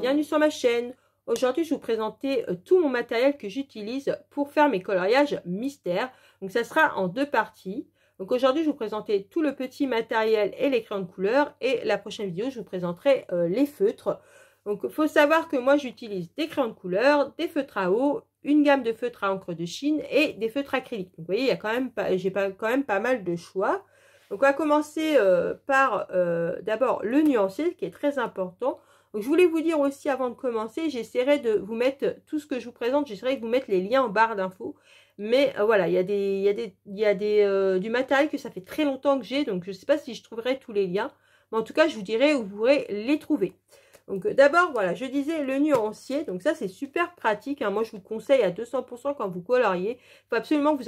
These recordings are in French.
bienvenue sur ma chaîne. Aujourd'hui, je vais vous présenter tout mon matériel que j'utilise pour faire mes coloriages mystères. Donc, ça sera en deux parties. Donc, aujourd'hui, je vais vous présenter tout le petit matériel et les crayons de couleur. Et la prochaine vidéo, je vous présenterai les feutres. Donc, il faut savoir que moi, j'utilise des crayons de couleur, des feutres à eau, une gamme de feutres à encre de Chine et des feutres acryliques. Donc, vous voyez, il y a quand même quand même pas mal de choix. Donc, on va commencer par d'abord le nuancier, qui est très important. Donc, je voulais vous dire aussi avant de commencer, j'essaierai de vous mettre tout ce que je vous présente, j'essaierai de vous mettre les liens en barre d'infos. Mais voilà, il y a du matériel que ça fait très longtemps que j'ai, donc je ne sais pas si je trouverai tous les liens. Mais en tout cas, je vous dirai où vous pourrez les trouver. Donc d'abord, voilà, je disais le nuancier. Donc ça, c'est super pratique, hein. Moi, je vous conseille à 200% quand vous coloriez. Il faut absolument que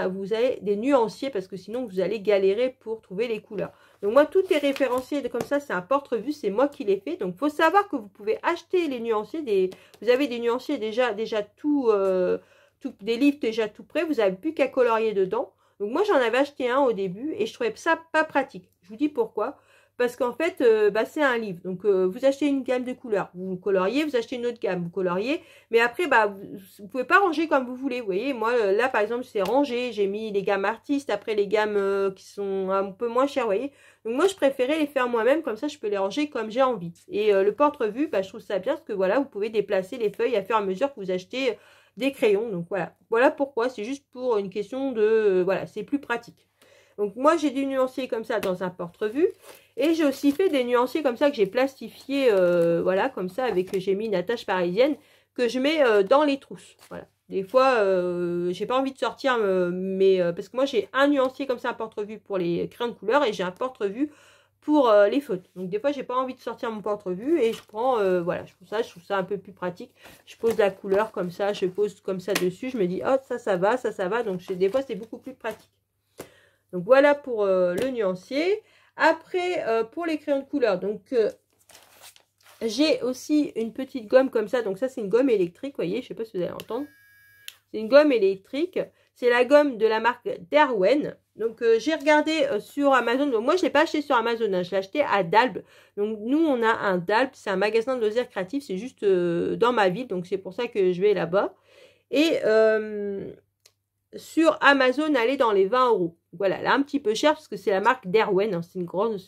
vous ayez des nuanciers parce que sinon, vous allez galérer pour trouver les couleurs. Donc moi, tout est référencié comme ça, c'est un porte-revue, c'est moi qui l'ai fait. Donc, il faut savoir que vous pouvez acheter les nuanciers. Vous avez des nuanciers déjà des livres déjà tout prêts. Vous n'avez plus qu'à colorier dedans. Donc moi, j'en avais acheté un au début et je trouvais ça pas pratique. Je vous dis pourquoi. Parce qu'en fait, c'est un livre. Donc, vous achetez une gamme de couleurs. Vous coloriez, vous achetez une autre gamme, vous coloriez. Mais après, vous pouvez pas ranger comme vous voulez. Vous voyez, moi, là, par exemple, c'est rangé. J'ai mis les gammes artistes, après les gammes qui sont un peu moins chères, vous voyez. Donc, moi, je préférais les faire moi-même. Comme ça, je peux les ranger comme j'ai envie. Et le porte-revue, je trouve ça bien parce que, voilà, vous pouvez déplacer les feuilles à fur et à mesure que vous achetez des crayons. Donc, voilà. Voilà pourquoi. C'est juste pour une question de... voilà, c'est plus pratique. Donc, moi, j'ai du nuancier comme ça dans un porte-revue. Et j'ai aussi fait des nuanciers comme ça que j'ai plastifié, voilà, comme ça, j'ai mis une attache parisienne que je mets dans les trousses. Voilà. Des fois, j'ai pas envie de sortir, parce que moi, j'ai un nuancier comme ça, un porte-revue pour les crayons de couleur et j'ai un porte-revue pour les feutres. Donc, des fois, j'ai pas envie de sortir mon porte-revue et je prends, voilà, je trouve ça un peu plus pratique. Je pose la couleur comme ça, je pose comme ça dessus, je me dis, oh, ça va, ça va. Donc, des fois, c'est beaucoup plus pratique. Donc, voilà pour le nuancier. Après, pour les crayons de couleur, donc j'ai aussi une petite gomme comme ça. Donc ça, c'est une gomme électrique, vous voyez, je ne sais pas si vous allez entendre. C'est une gomme électrique. C'est la gomme de la marque Derwent. Donc j'ai regardé sur Amazon. Donc moi, je ne l'ai pas acheté sur Amazon, hein, je l'ai acheté à Dalb. Donc nous, on a un Dalb, c'est un magasin de loisirs créatifs. C'est juste dans ma ville, donc c'est pour ça que je vais là-bas. Et... sur Amazon, elle est dans les 20 €. Voilà, elle est un petit peu chère parce que c'est la marque Derwent. Hein, c'est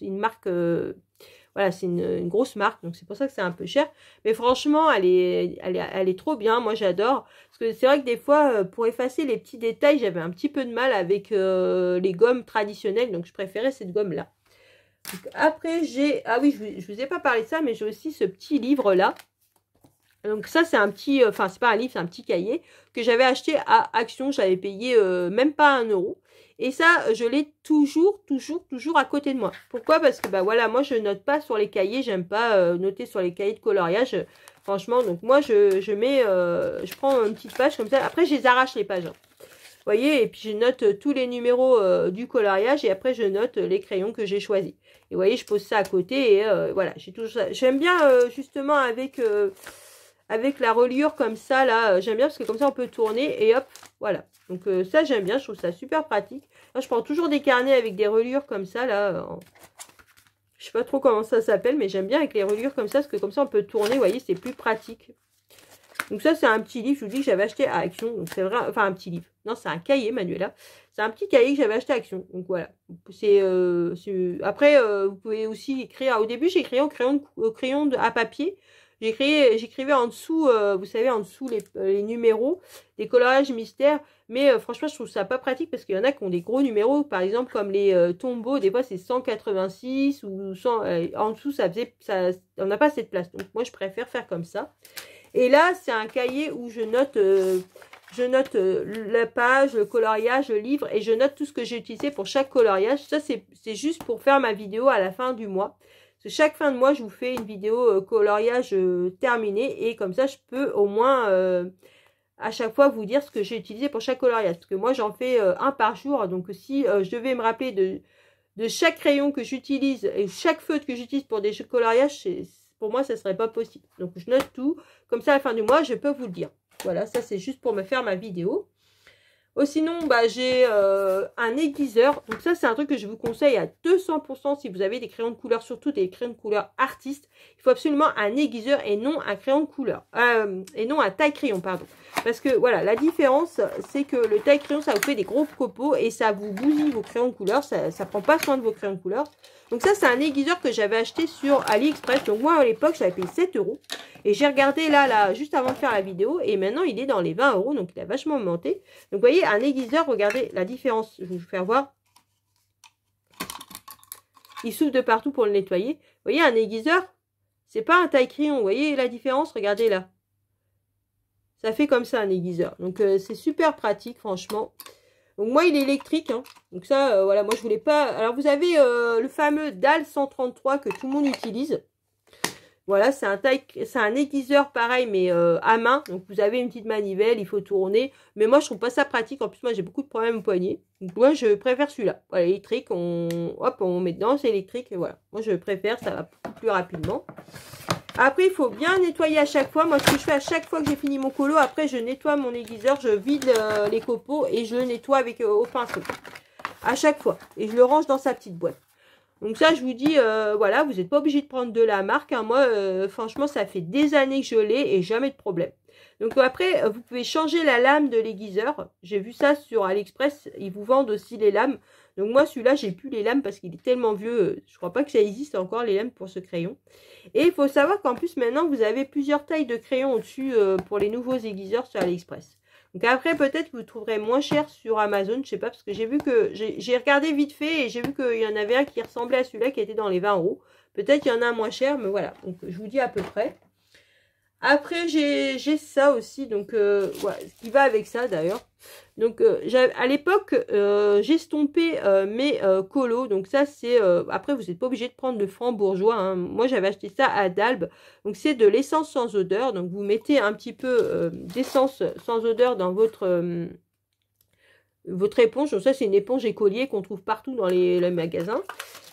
une marque, voilà, c'est une grosse marque. Donc, c'est pour ça que c'est un peu cher. Mais franchement, elle est trop bien. Moi, j'adore. Parce que c'est vrai que des fois, pour effacer les petits détails, j'avais un petit peu de mal avec les gommes traditionnelles. Donc, je préférais cette gomme-là. Après, ah oui, je vous ai pas parlé de ça, mais j'ai aussi ce petit livre-là. Donc ça, c'est un petit, enfin, c'est pas un livre, c'est un petit cahier que j'avais acheté à Action. J'avais payé même pas 1 €. Et ça, je l'ai toujours à côté de moi. Pourquoi? Parce que, voilà, moi, je note pas sur les cahiers. J'aime pas noter sur les cahiers de coloriage. Franchement, donc moi, je prends une petite page comme ça. Après, je les arrache, les pages. Hein. Vous voyez, et puis je note tous les numéros du coloriage. Et après, je note les crayons que j'ai choisis. Et vous voyez, je pose ça à côté. Et voilà, j'ai toujours ça. J'aime bien, justement, avec la reliure comme ça, là, j'aime bien parce que comme ça, on peut tourner et hop, voilà. Donc ça, j'aime bien, je trouve ça super pratique. Là, je prends toujours des carnets avec des reliures comme ça, là. Je sais pas trop comment ça s'appelle, mais j'aime bien avec les reliures comme ça, parce que comme ça, on peut tourner, vous voyez, c'est plus pratique. Donc ça, c'est un petit livre, je vous dis, que j'avais acheté à Action. Donc c'est vrai, enfin, un petit livre. Non, c'est un cahier, Manuela. C'est un petit cahier que j'avais acheté à Action. Donc voilà. Après, vous pouvez aussi écrire. Au début, j'ai écrit au crayon à papier. J'écrivais en dessous, vous savez, en dessous les numéros, des coloriages mystères. Mais franchement, je trouve ça pas pratique parce qu'il y en a qui ont des gros numéros. Par exemple, comme les tombeaux, des fois c'est 186 ou 100. En dessous, on n'a pas cette place. Donc moi, je préfère faire comme ça. Et là, c'est un cahier où je note la page, le coloriage, le livre. Et je note tout ce que j'ai utilisé pour chaque coloriage. Ça, c'est juste pour faire ma vidéo à la fin du mois. Chaque fin de mois, je vous fais une vidéo coloriage terminée et comme ça, je peux au moins à chaque fois vous dire ce que j'ai utilisé pour chaque coloriage. Parce que moi, j'en fais un par jour. Donc, si je devais me rappeler de chaque crayon que j'utilise et chaque feutre que j'utilise pour des coloriages, pour moi, ça ne serait pas possible. Donc, je note tout. Comme ça, à la fin du mois, je peux vous le dire. Voilà, ça, c'est juste pour me faire ma vidéo. Sinon, bah, j'ai un aiguiseur. Donc ça, c'est un truc que je vous conseille à 200% si vous avez des crayons de couleur, surtout des crayons de couleur artistes. Il faut absolument un aiguiseur et non un crayon de couleur. Et non un taille-crayon, pardon. Parce que voilà, la différence, c'est que le taille-crayon, ça vous fait des gros copeaux et ça vous bousille vos crayons de couleur. Ça prend pas soin de vos crayons de couleur. Donc ça, c'est un aiguiseur que j'avais acheté sur AliExpress. Donc moi, à l'époque, j'avais payé 7 €. Et j'ai regardé là, juste avant de faire la vidéo. Et maintenant, il est dans les 20 €. Donc il a vachement augmenté. Donc vous voyez, un aiguiseur, regardez la différence. Je vais vous faire voir. Il souffle de partout pour le nettoyer. Vous voyez, un aiguiseur, c'est pas un taille-crayon. Vous voyez la différence? Regardez là. Ça fait comme ça un aiguiseur. Donc c'est super pratique, franchement. Donc moi, il est électrique. Hein. Donc ça, voilà, moi je voulais pas... Alors vous avez le fameux DAL 133 que tout le monde utilise. Voilà, c'est un aiguiseur pareil, mais à main. Donc vous avez une petite manivelle, il faut tourner. Mais moi, je trouve pas ça pratique. En plus, moi, j'ai beaucoup de problèmes au poignet. Donc moi, je préfère celui-là. Voilà, électrique, hop, on met dedans, c'est électrique. Et voilà, moi, je préfère, ça va beaucoup plus rapidement. Après, il faut bien nettoyer à chaque fois. Moi, ce que je fais à chaque fois que j'ai fini mon colo, après, je nettoie mon aiguiseur, je vide les copeaux et je le nettoie avec au pinceau. À chaque fois. Et je le range dans sa petite boîte. Donc ça, je vous dis, voilà, vous n'êtes pas obligé de prendre de la marque. Hein. Moi, franchement, ça fait des années que je l'ai et jamais de problème. Donc après, vous pouvez changer la lame de l'aiguiseur. J'ai vu ça sur AliExpress. Ils vous vendent aussi les lames. Donc moi, celui-là, j'ai plus les lames parce qu'il est tellement vieux. Je crois pas que ça existe encore, les lames pour ce crayon. Et il faut savoir qu'en plus, maintenant, vous avez plusieurs tailles de crayons au-dessus pour les nouveaux aiguiseurs sur AliExpress. Donc après, peut-être que vous trouverez moins cher sur Amazon, je sais pas, parce que j'ai vu que j'ai regardé vite fait et j'ai vu qu'il y en avait un qui ressemblait à celui-là qui était dans les 20 €. Peut-être qu'il y en a un moins cher, mais voilà. Donc je vous dis à peu près. Après, j'ai ça aussi, donc ouais, ce qui va avec ça d'ailleurs. Donc à l'époque, j'estompais mes colos. Donc ça, c'est... après, vous n'êtes pas obligé de prendre le franc bourgeois. Hein. Moi, j'avais acheté ça à Dalbe. Donc c'est de l'essence sans odeur. Donc vous mettez un petit peu d'essence sans odeur dans votre éponge. Donc ça, c'est une éponge écolier qu'on trouve partout dans les magasins.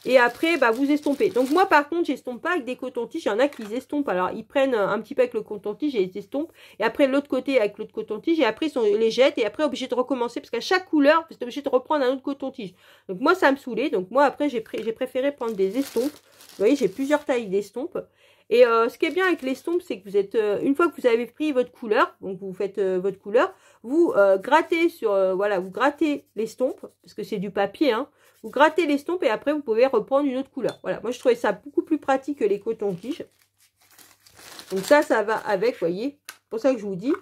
Et après, bah, vous estompez. Donc moi, par contre, j'estompe pas avec des cotons-tiges. Il y en a qui estompent. Alors, ils prennent un petit peu avec le coton-tige et ils estompent. Et après, l'autre côté avec l'autre coton-tige. Et après, ils les jettent. Et après, obligé de recommencer. Parce qu'à chaque couleur, vous êtes obligé de reprendre un autre coton-tige. Donc moi, ça me saoulait. Donc moi, après, j'ai préféré prendre des estompes. Vous voyez, j'ai plusieurs tailles d'estompes. Et ce qui est bien avec l'estompe, c'est que vous êtes, une fois que vous avez pris votre couleur, donc vous faites votre couleur, vous grattez sur, voilà, vous grattez l'estompe, parce que c'est du papier, hein. Vous grattez l'estompe et après vous pouvez reprendre une autre couleur. Voilà, moi je trouvais ça beaucoup plus pratique que les cotons-tiges. Donc ça va avec, vous voyez. C'est pour ça que je vous dis.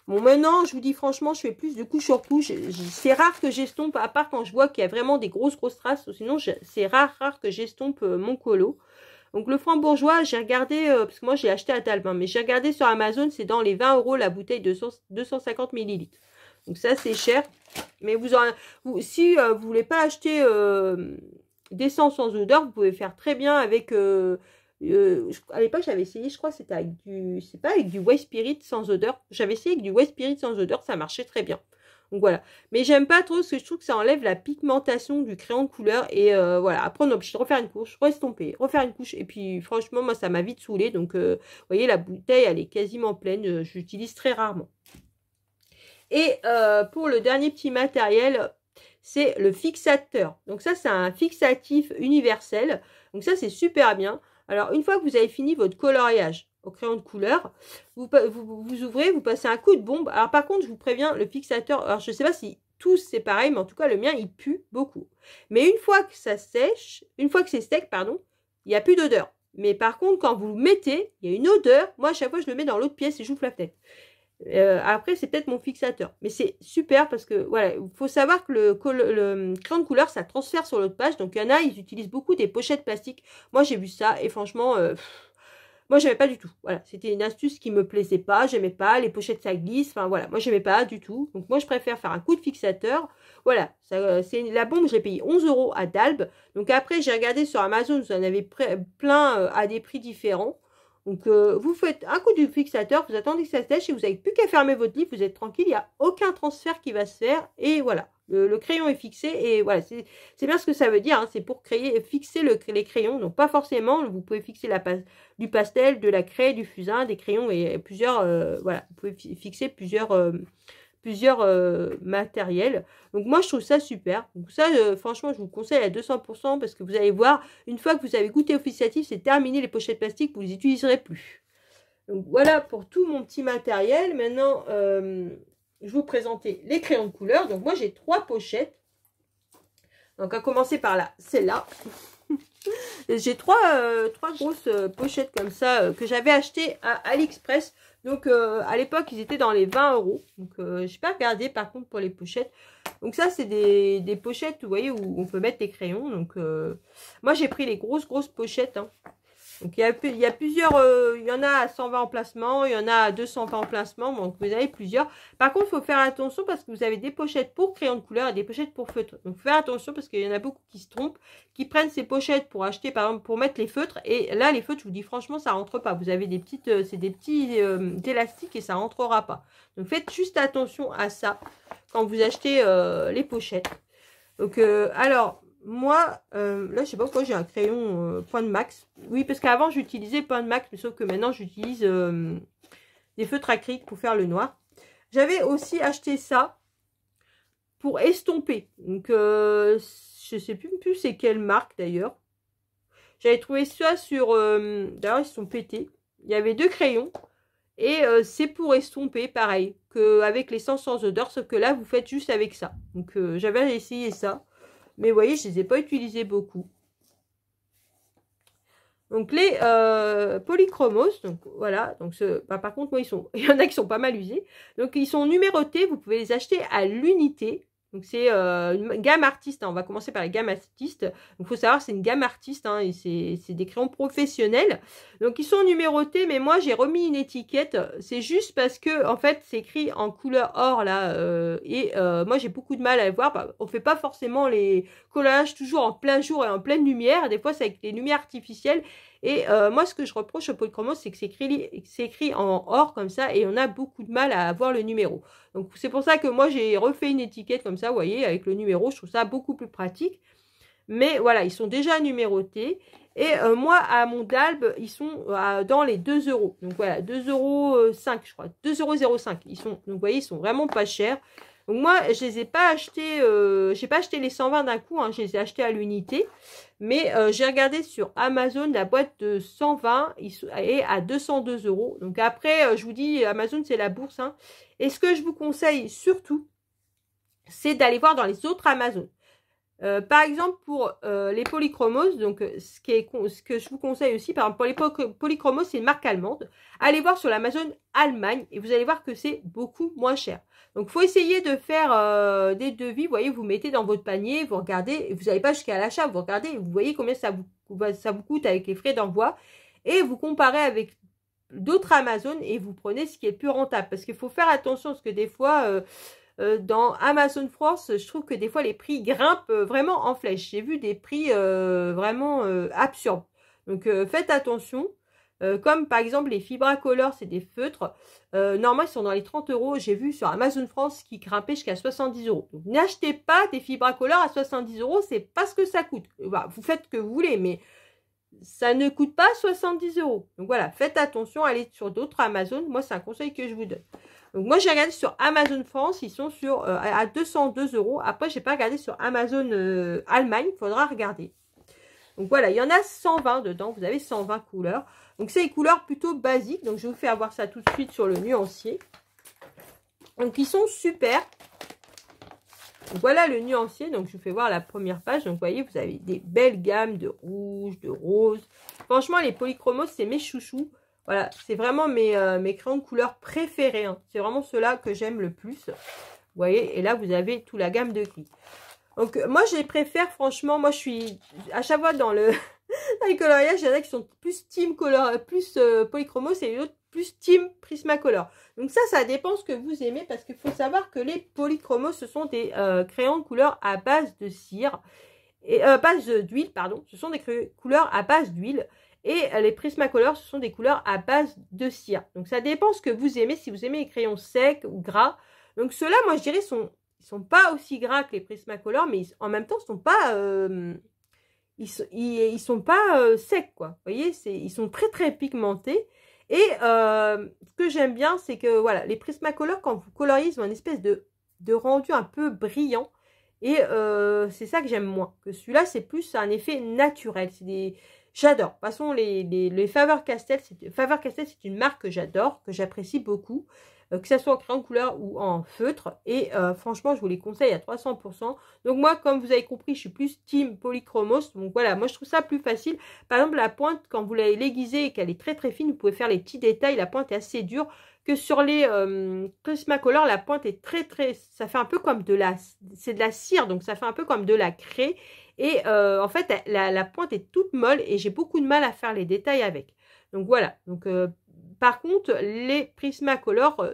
Bon, maintenant, je vous dis franchement, je fais plus de couche sur couche. C'est rare que j'estompe, à part quand je vois qu'il y a vraiment des grosses traces. Sinon, c'est rare que j'estompe mon colo. Donc le franc bourgeois, j'ai regardé, parce que moi j'ai acheté à Talbin, mais j'ai regardé sur Amazon, c'est dans les 20 € la bouteille de 250 ml. Donc ça c'est cher. Mais si vous voulez pas acheter d'essence sans odeur, vous pouvez faire très bien avec... à l'époque j'avais essayé, je crois c'était avec du... C'est pas avec du White Spirit sans odeur. J'avais essayé avec du White Spirit sans odeur, ça marchait très bien. Donc voilà. Mais j'aime pas trop parce que je trouve que ça enlève la pigmentation du crayon de couleur. Et voilà. Après, on est obligé de refaire une couche, restomper, refaire une couche. Et puis, franchement, moi, ça m'a vite saoulé. Donc, vous voyez, la bouteille, elle est quasiment pleine. J'utilise très rarement. Et pour le dernier petit matériel, c'est le fixateur. Donc ça, c'est un fixatif universel. Donc ça, c'est super bien. Alors, une fois que vous avez fini votre coloriage au crayon de couleur, vous ouvrez, vous passez un coup de bombe. Alors par contre, je vous préviens, le fixateur, alors je ne sais pas si tous c'est pareil, mais en tout cas le mien, il pue beaucoup. Mais une fois que ça sèche, une fois que c'est sec, pardon, il n'y a plus d'odeur. Mais par contre, quand vous le mettez, il y a une odeur. Moi, à chaque fois, je le mets dans l'autre pièce et j'ouvre la fenêtre. Après, c'est peut-être mon fixateur. Mais c'est super parce que, voilà, il faut savoir que le crayon de couleur, ça transfère sur l'autre page. Donc, il y en a, ils utilisent beaucoup des pochettes plastiques. Moi, j'ai vu ça et franchement... moi, j'aimais pas du tout. Voilà, c'était une astuce qui me plaisait pas. J'aimais pas. Les pochettes, ça glisse. Enfin, voilà, moi, j'aimais pas du tout. Donc, moi, je préfère faire un coup de fixateur. Voilà, c'est la bombe, je l'ai payée 11 € à Dalbe. Donc, après, j'ai regardé sur Amazon. Vous en avez plein à des prix différents. Donc, vous faites un coup de fixateur. Vous attendez que ça sèche et vous n'avez plus qu'à fermer votre livre. Vous êtes tranquille. Il n'y a aucun transfert qui va se faire. Et voilà. Le crayon est fixé et voilà, c'est bien ce que ça veut dire, hein, c'est pour fixer les crayons, donc pas forcément, vous pouvez fixer du pastel, de la craie, du fusain, des crayons et plusieurs, voilà, vous pouvez fixer plusieurs plusieurs matériels. Donc moi je trouve ça super. Donc ça franchement je vous conseille à 200% parce que vous allez voir, une fois que vous avez goûté Officiatif, c'est terminé les pochettes plastiques, vous les utiliserez plus. Donc voilà pour tout mon petit matériel. Maintenant je vais vous présenter les crayons de couleur. Donc moi j'ai 3 pochettes. Donc à commencer par là, celle-là. J'ai trois grosses pochettes comme ça que j'avais achetées à AliExpress. Donc à l'époque ils étaient dans les 20 €. Donc j'ai pas regardé par contre pour les pochettes. Donc ça c'est des pochettes, vous voyez, où on peut mettre des crayons. Donc moi j'ai pris les grosses pochettes. Hein. Donc il y a plusieurs, il y en a à 120 emplacements, il y en a à 220 emplacements, donc vous avez plusieurs. Par contre, il faut faire attention parce que vous avez des pochettes pour crayons de couleur et des pochettes pour feutres. Donc faire attention parce qu'il y en a beaucoup qui se trompent, qui prennent ces pochettes pour acheter, par exemple, pour mettre les feutres. Et là, les feutres, je vous dis franchement, ça rentre pas. Vous avez des petites, c'est des petits élastiques et ça rentrera pas. Donc faites juste attention à ça quand vous achetez les pochettes. Donc alors... Moi, là, je sais pas pourquoi j'ai un crayon point de max. Oui, parce qu'avant, j'utilisais point de max, mais sauf que maintenant, j'utilise des feutres acryliques pour faire le noir. J'avais aussi acheté ça pour estomper. Donc, je sais plus c'est quelle marque, d'ailleurs. J'avais trouvé ça sur... d'ailleurs, ils sont pétés. Il y avait 2 crayons. Et c'est pour estomper, pareil, qu'avec l'essence sans odeur, sauf que là, vous faites juste avec ça. Donc, j'avais essayé ça. Mais vous voyez, je ne les ai pas utilisés beaucoup. Donc les polychromos, donc voilà. Donc par contre, moi, il y en a qui sont pas mal usés. Donc ils sont numérotés, vous pouvez les acheter à l'unité. Donc c'est une gamme artiste, hein. On va commencer par la gamme artiste. Donc il faut savoir c'est une gamme artiste, hein, et c'est des crayons professionnels. Donc ils sont numérotés, mais moi j'ai remis une étiquette. C'est juste parce que en fait c'est écrit en couleur or là, moi j'ai beaucoup de mal à le voir. On fait pas forcément les collages toujours en plein jour et en pleine lumière. Des fois c'est avec les lumières artificielles. Et moi, ce que je reproche au polychromos, c'est que c'est écrit en or comme ça et on a beaucoup de mal à avoir le numéro. Donc, c'est pour ça que moi, j'ai refait une étiquette comme ça, vous voyez, avec le numéro. Je trouve ça beaucoup plus pratique. Mais voilà, ils sont déjà numérotés. Et moi, à mon Dalbe, ils sont dans les 2 €. Donc voilà, 2,05 € je crois. 2,05 €. Donc vous voyez, ils sont vraiment pas chers. Donc moi, je les ai pas achetés, j'ai pas acheté les 120 d'un coup, hein, je les ai achetés à l'unité. Mais j'ai regardé sur Amazon, la boîte de 120 est à 202 €. Donc après, je vous dis, Amazon, c'est la bourse. Hein. Et ce que je vous conseille surtout, c'est d'aller voir dans les autres Amazon. Par exemple, pour les polychromos, donc ce que je vous conseille aussi, par exemple, pour les polychromos, c'est une marque allemande. Allez voir sur l'Amazon Allemagne et vous allez voir que c'est beaucoup moins cher. Donc, il faut essayer de faire des devis. Vous voyez, vous mettez dans votre panier, vous regardez, vous n'allez pas jusqu'à l'achat, vous regardez, vous voyez combien ça vous coûte avec les frais d'envoi et vous comparez avec d'autres Amazon et vous prenez ce qui est le plus rentable. Parce qu'il faut faire attention parce que des fois... dans Amazon France, je trouve que des fois les prix grimpent vraiment en flèche. J'ai vu des prix vraiment absurdes. Donc faites attention. Comme par exemple les Fibracolor, c'est des feutres. Normalement, ils sont dans les 30 €. J'ai vu sur Amazon France qui grimpaient jusqu'à 70 €. Donc n'achetez pas des Fibracolor à 70 €. C'est pas ce que ça coûte. Bah, vous faites ce que vous voulez, mais ça ne coûte pas 70 €. Donc voilà, faites attention, allez sur d'autres Amazon. Moi, c'est un conseil que je vous donne. Donc moi, j'ai regardé sur Amazon France, ils sont sur à 202 €. Après, j'ai pas regardé sur Amazon Allemagne, il faudra regarder. Donc voilà, il y en a 120 dedans, vous avez 120 couleurs. Donc c'est des couleurs plutôt basiques, donc je vous fais avoir ça tout de suite sur le nuancier. Donc ils sont super. Donc voilà le nuancier, donc je vous fais voir la première page. Donc vous voyez, vous avez des belles gammes de rouge, de rose. Franchement, les polychromos, c'est mes chouchous. Voilà, c'est vraiment mes crayons de couleur préférés. Hein. C'est vraiment ceux-là que j'aime le plus. Vous voyez, et là, vous avez toute la gamme de gris. Donc, moi, je les préfère, franchement. Moi, je suis à chaque fois dans les coloriages, il y en a qui sont plus team polychromos et les autres plus team Prismacolor. Donc ça dépend ce que vous aimez parce qu'il faut savoir que les polychromos, ce sont des crayons de couleur à base de cire. Et base d'huile, pardon. Ce sont des couleurs à base d'huile. Et les Prismacolor, ce sont des couleurs à base de cire. Donc, ça dépend ce que vous aimez. Si vous aimez les crayons secs ou gras. Donc, ceux-là, moi, je dirais, ils sont pas aussi gras que les Prismacolor. Mais en même temps, ils sont pas, ils sont pas secs, quoi. Vous voyez, ils sont très, très pigmentés. Et ce que j'aime bien, c'est que voilà, les Prismacolor, quand vous coloriez, ils ont une espèce de rendu un peu brillant. Et c'est ça que j'aime moins. Que celui-là, c'est plus un effet naturel. C'est des... J'adore. De toute façon, les Faber-Castell, c'est une marque que j'adore, que j'apprécie beaucoup. Que ce soit en crayon de couleur ou en feutre. Et franchement, je vous les conseille à 300%. Donc moi, comme vous avez compris, je suis plus team polychromos. Donc voilà, moi je trouve ça plus facile. Par exemple, la pointe, quand vous l'avez l'aiguisée et qu'elle est très très fine, vous pouvez faire les petits détails. La pointe est assez dure. Que sur les Prismacolor, la pointe est très très... Ça fait un peu comme de la... C'est de la cire, donc ça fait un peu comme de la craie. Et en fait, la pointe est toute molle et j'ai beaucoup de mal à faire les détails avec. Donc voilà. Donc par contre, les Prismacolor,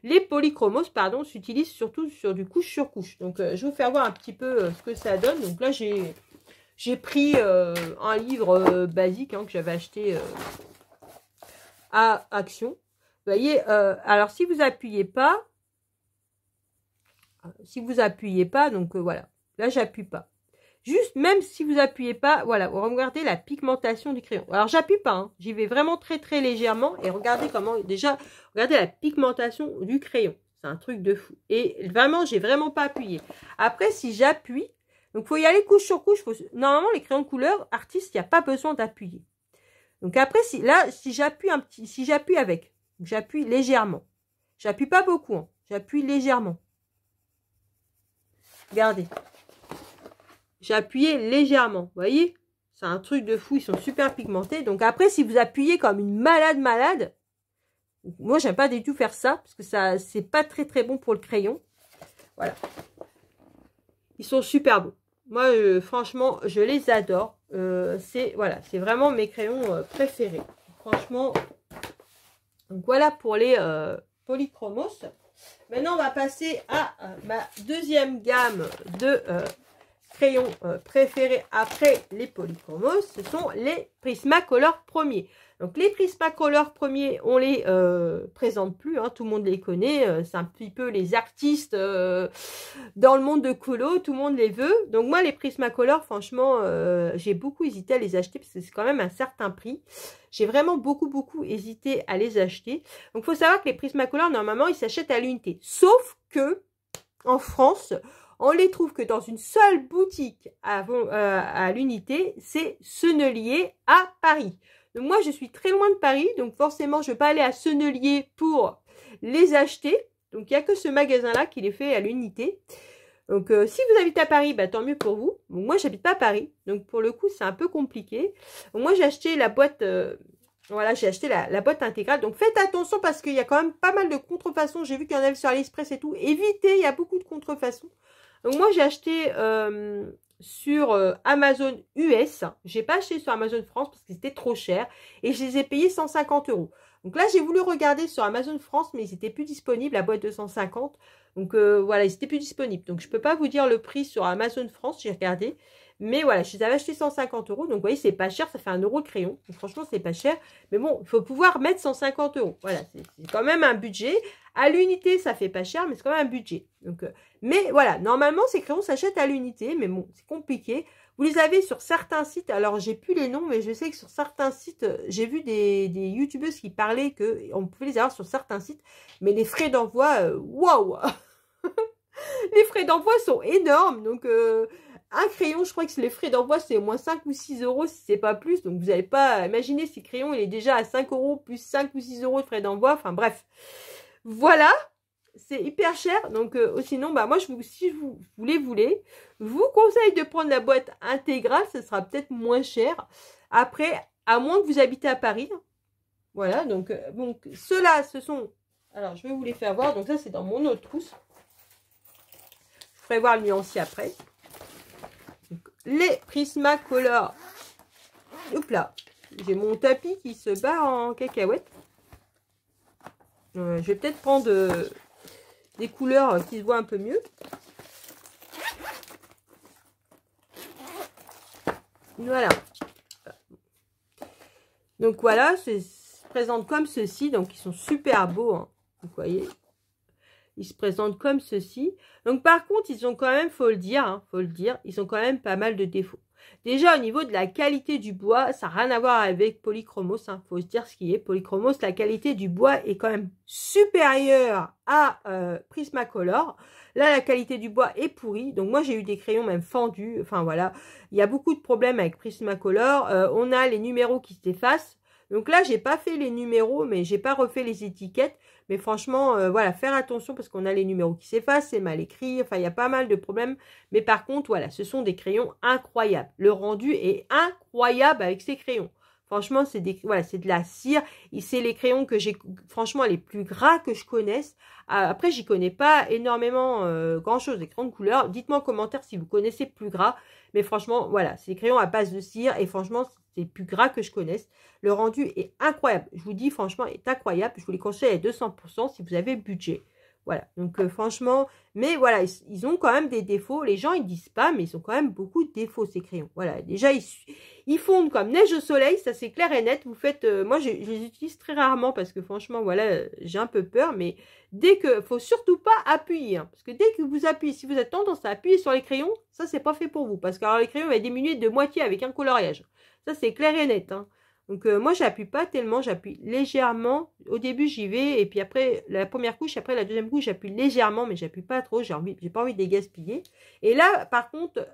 les polychromos, pardon, s'utilisent surtout sur du couche sur couche. Donc je vais vous faire voir un petit peu ce que ça donne. Donc là, j'ai pris un livre basique que j'avais acheté à Action. Vous voyez, alors si vous appuyez pas, donc voilà, là j'appuie pas. Juste, même si vous appuyez pas, voilà, regardez la pigmentation du crayon. Alors j'appuie pas, j'y vais vraiment très très légèrement et regardez comment, déjà, regardez la pigmentation du crayon. C'est un truc de fou. Et vraiment, j'ai vraiment pas appuyé. Après, si j'appuie, donc faut y aller couche sur couche. Normalement, les crayons de couleur, artistes, il n'y a pas besoin d'appuyer. Donc après, si j'appuie avec, j'appuie légèrement. J'appuie pas beaucoup, j'appuie légèrement. Regardez. J'ai appuyé légèrement, vous voyez? C'est un truc de fou, ils sont super pigmentés. Donc après, si vous appuyez comme une malade, moi j'aime pas du tout faire ça, parce que ça, c'est pas très très bon pour le crayon. Voilà. Ils sont super beaux. Moi, franchement, je les adore. C'est vraiment mes crayons préférés. Franchement, donc voilà pour les polychromos. Maintenant, on va passer à ma deuxième gamme de crayons préférés après les polychromos. Ce sont les Prismacolor premiers. Donc les Prismacolor premiers, on les présente plus, tout le monde les connaît, c'est un petit peu les artistes dans le monde de colo, tout le monde les veut. Donc moi les Prismacolor, franchement, j'ai beaucoup hésité à les acheter parce que c'est quand même un certain prix. J'ai vraiment beaucoup hésité à les acheter. Donc il faut savoir que les Prismacolor, normalement, ils s'achètent à l'unité. Sauf que en France, on les trouve que dans une seule boutique à l'unité, c'est Sennelier à Paris. Donc moi, je suis très loin de Paris, donc forcément, je ne vais pas aller à Sennelier pour les acheter. Donc il n'y a que ce magasin-là qui les fait à l'unité. Donc si vous habitez à Paris, bah, tant mieux pour vous. Donc, moi, j'habite pas à Paris, donc pour le coup, c'est un peu compliqué. Donc, moi, j'ai acheté la boîte... Voilà, j'ai acheté la boîte intégrale. Donc, faites attention parce qu'il y a quand même pas mal de contrefaçons. J'ai vu qu'il y en avait sur AliExpress et tout. Évitez, il y a beaucoup de contrefaçons. Donc, moi, j'ai acheté sur Amazon US. J'ai pas acheté sur Amazon France parce que c'était trop cher. Et je les ai payés 150 €. Donc là, j'ai voulu regarder sur Amazon France, mais ils n'étaient plus disponibles, la boîte de 150. Donc voilà, ils n'étaient plus disponibles. Donc, je ne peux pas vous dire le prix sur Amazon France, j'ai regardé. Mais voilà, je les avais achetés 150 €. Donc, vous voyez, c'est pas cher. Ça fait 1 € le crayon. Donc, franchement, c'est pas cher. Mais bon, il faut pouvoir mettre 150 €. Voilà, c'est quand même un budget. À l'unité, ça fait pas cher, mais c'est quand même un budget. Donc, mais voilà, normalement, ces crayons s'achètent à l'unité. Mais bon, c'est compliqué. Vous les avez sur certains sites. Alors, j'ai plus les noms, mais je sais que sur certains sites, j'ai vu des youtubeuses qui parlaient qu'on pouvait les avoir sur certains sites. Mais les frais d'envoi, waouh! Les frais d'envoi sont énormes. Donc, un crayon, je crois que les frais d'envoi, c'est au moins 5 ou 6 € si c'est pas plus. Donc, vous n'allez pas imaginer si le crayon, il est déjà à 5 € plus 5 ou 6 € de frais d'envoi. Enfin, bref. Voilà. C'est hyper cher. Donc, sinon, bah, moi, si vous voulez, je vous conseille de prendre la boîte intégrale. Ce sera peut-être moins cher. Après, à moins que vous habitez à Paris. Voilà. Donc ceux-là, ce sont... Alors, je vais vous les faire voir. Donc, ça, c'est dans mon autre trousse. Je ferai voir le nuancier après. Donc, les Prismacolor. Hop là. J'ai mon tapis qui se bat en cacahuète. Je vais peut-être prendre des couleurs qui se voient un peu mieux. Voilà. Donc voilà, se présentent comme ceci. Donc ils sont super beaux. Vous voyez. Ils se présentent comme ceci. Donc par contre, ils ont quand même, faut le dire, ils ont quand même pas mal de défauts. Déjà, au niveau de la qualité du bois, ça n'a rien à voir avec Polychromos. Hein. Faut se dire ce qui est. Polychromos, la qualité du bois est quand même supérieure à Prismacolor. Là, la qualité du bois est pourrie. Donc, moi, j'ai eu des crayons même fendus. Enfin, voilà. Il y a beaucoup de problèmes avec Prismacolor. On a les numéros qui s'effacent. Donc là, j'ai pas fait les numéros, mais j'ai pas refait les étiquettes. Mais franchement, voilà, faire attention parce qu'on a les numéros qui s'effacent, c'est mal écrit. Enfin, il y a pas mal de problèmes. Mais par contre, voilà, ce sont des crayons incroyables. Le rendu est incroyable avec ces crayons. Franchement, c'est voilà, c'est de la cire. C'est les crayons que j'ai, franchement, les plus gras que je connaisse. Après, j'y connais pas énormément grand-chose, des crayons de couleur. Dites-moi en commentaire si vous connaissez plus gras. Mais franchement, voilà, c'est des crayons à base de cire. Et franchement, c'est le plus gras que je connaisse. Le rendu est incroyable. Je vous dis, franchement, est incroyable. Je vous les conseille à 200% si vous avez le budget. Voilà, donc franchement, mais voilà, ils ont quand même des défauts. Les gens, ils disent pas, mais ils ont quand même beaucoup de défauts, ces crayons. Voilà, déjà, ils fondent comme neige au soleil, ça c'est clair et net. Vous faites, moi, je les utilise très rarement parce que franchement, voilà, j'ai un peu peur. Mais dès que, faut surtout pas appuyer. Hein, parce que dès que vous appuyez, si vous avez tendance à appuyer sur les crayons, ça, c'est pas fait pour vous. Parce que alors, les crayons vont diminuer de moitié avec un coloriage. Ça, c'est clair et net. Hein. Donc, moi, j'appuie pas tellement, j'appuie légèrement. Au début, j'y vais, et puis après, la première couche, après la deuxième couche, j'appuie légèrement, mais j'appuie pas trop, j'ai pas envie de les gaspiller. Et là, par contre,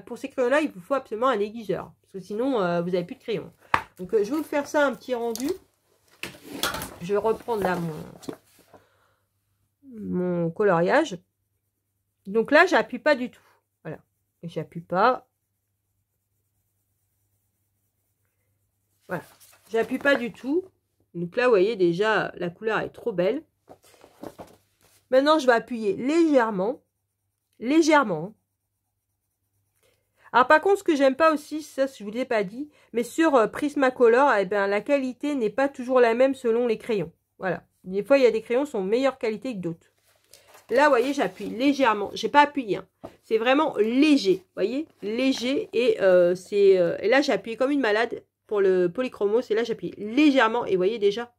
pour ces crayons-là, il vous faut absolument un aiguiseur, parce que sinon, vous n'avez plus de crayon. Donc, je vais vous faire ça, un petit rendu. Je vais reprendre là mon coloriage. Donc là, j'appuie pas du tout. Voilà. Et j'appuie pas. Voilà, j'appuie pas du tout. Donc là, vous voyez déjà, la couleur est trop belle. Maintenant, je vais appuyer légèrement. Légèrement. Alors par contre, ce que j'aime pas aussi, ça je vous l'ai pas dit, mais sur Prismacolor, eh ben, la qualité n'est pas toujours la même selon les crayons. Voilà. Des fois, il y a des crayons qui sont de meilleure qualité que d'autres. Là, vous voyez, j'appuie légèrement. J'ai pas appuyé. Hein. C'est vraiment léger. Vous voyez, léger. Et, et là, j'ai appuyé comme une malade. Pour le Polychromos, et là j'appuie légèrement, et vous voyez déjà.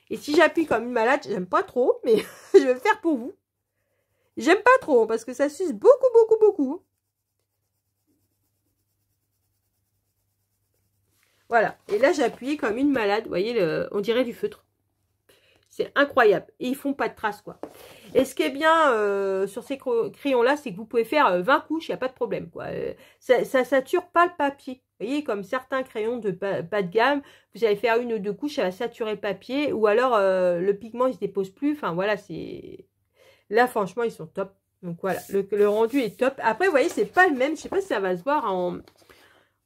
Et si j'appuie comme une malade, j'aime pas trop, mais je vais le faire pour vous. J'aime pas trop, parce que ça suce beaucoup, beaucoup, beaucoup. Voilà, et là j'ai appuyé comme une malade, vous voyez, on dirait du feutre. C'est incroyable, et ils font pas de traces, quoi. Et ce qui est bien sur ces crayons-là, c'est que vous pouvez faire 20 couches, il n'y a pas de problème, quoi. Ça sature pas le papier. Vous voyez, comme certains crayons de bas de gamme, vous allez faire une ou deux couches, ça va saturer le papier, ou alors le pigment, il se dépose plus. Enfin, voilà, c'est... Là, franchement, ils sont top. Donc, voilà, le rendu est top. Après, vous voyez, c'est pas le même. Je sais pas si ça va se voir en...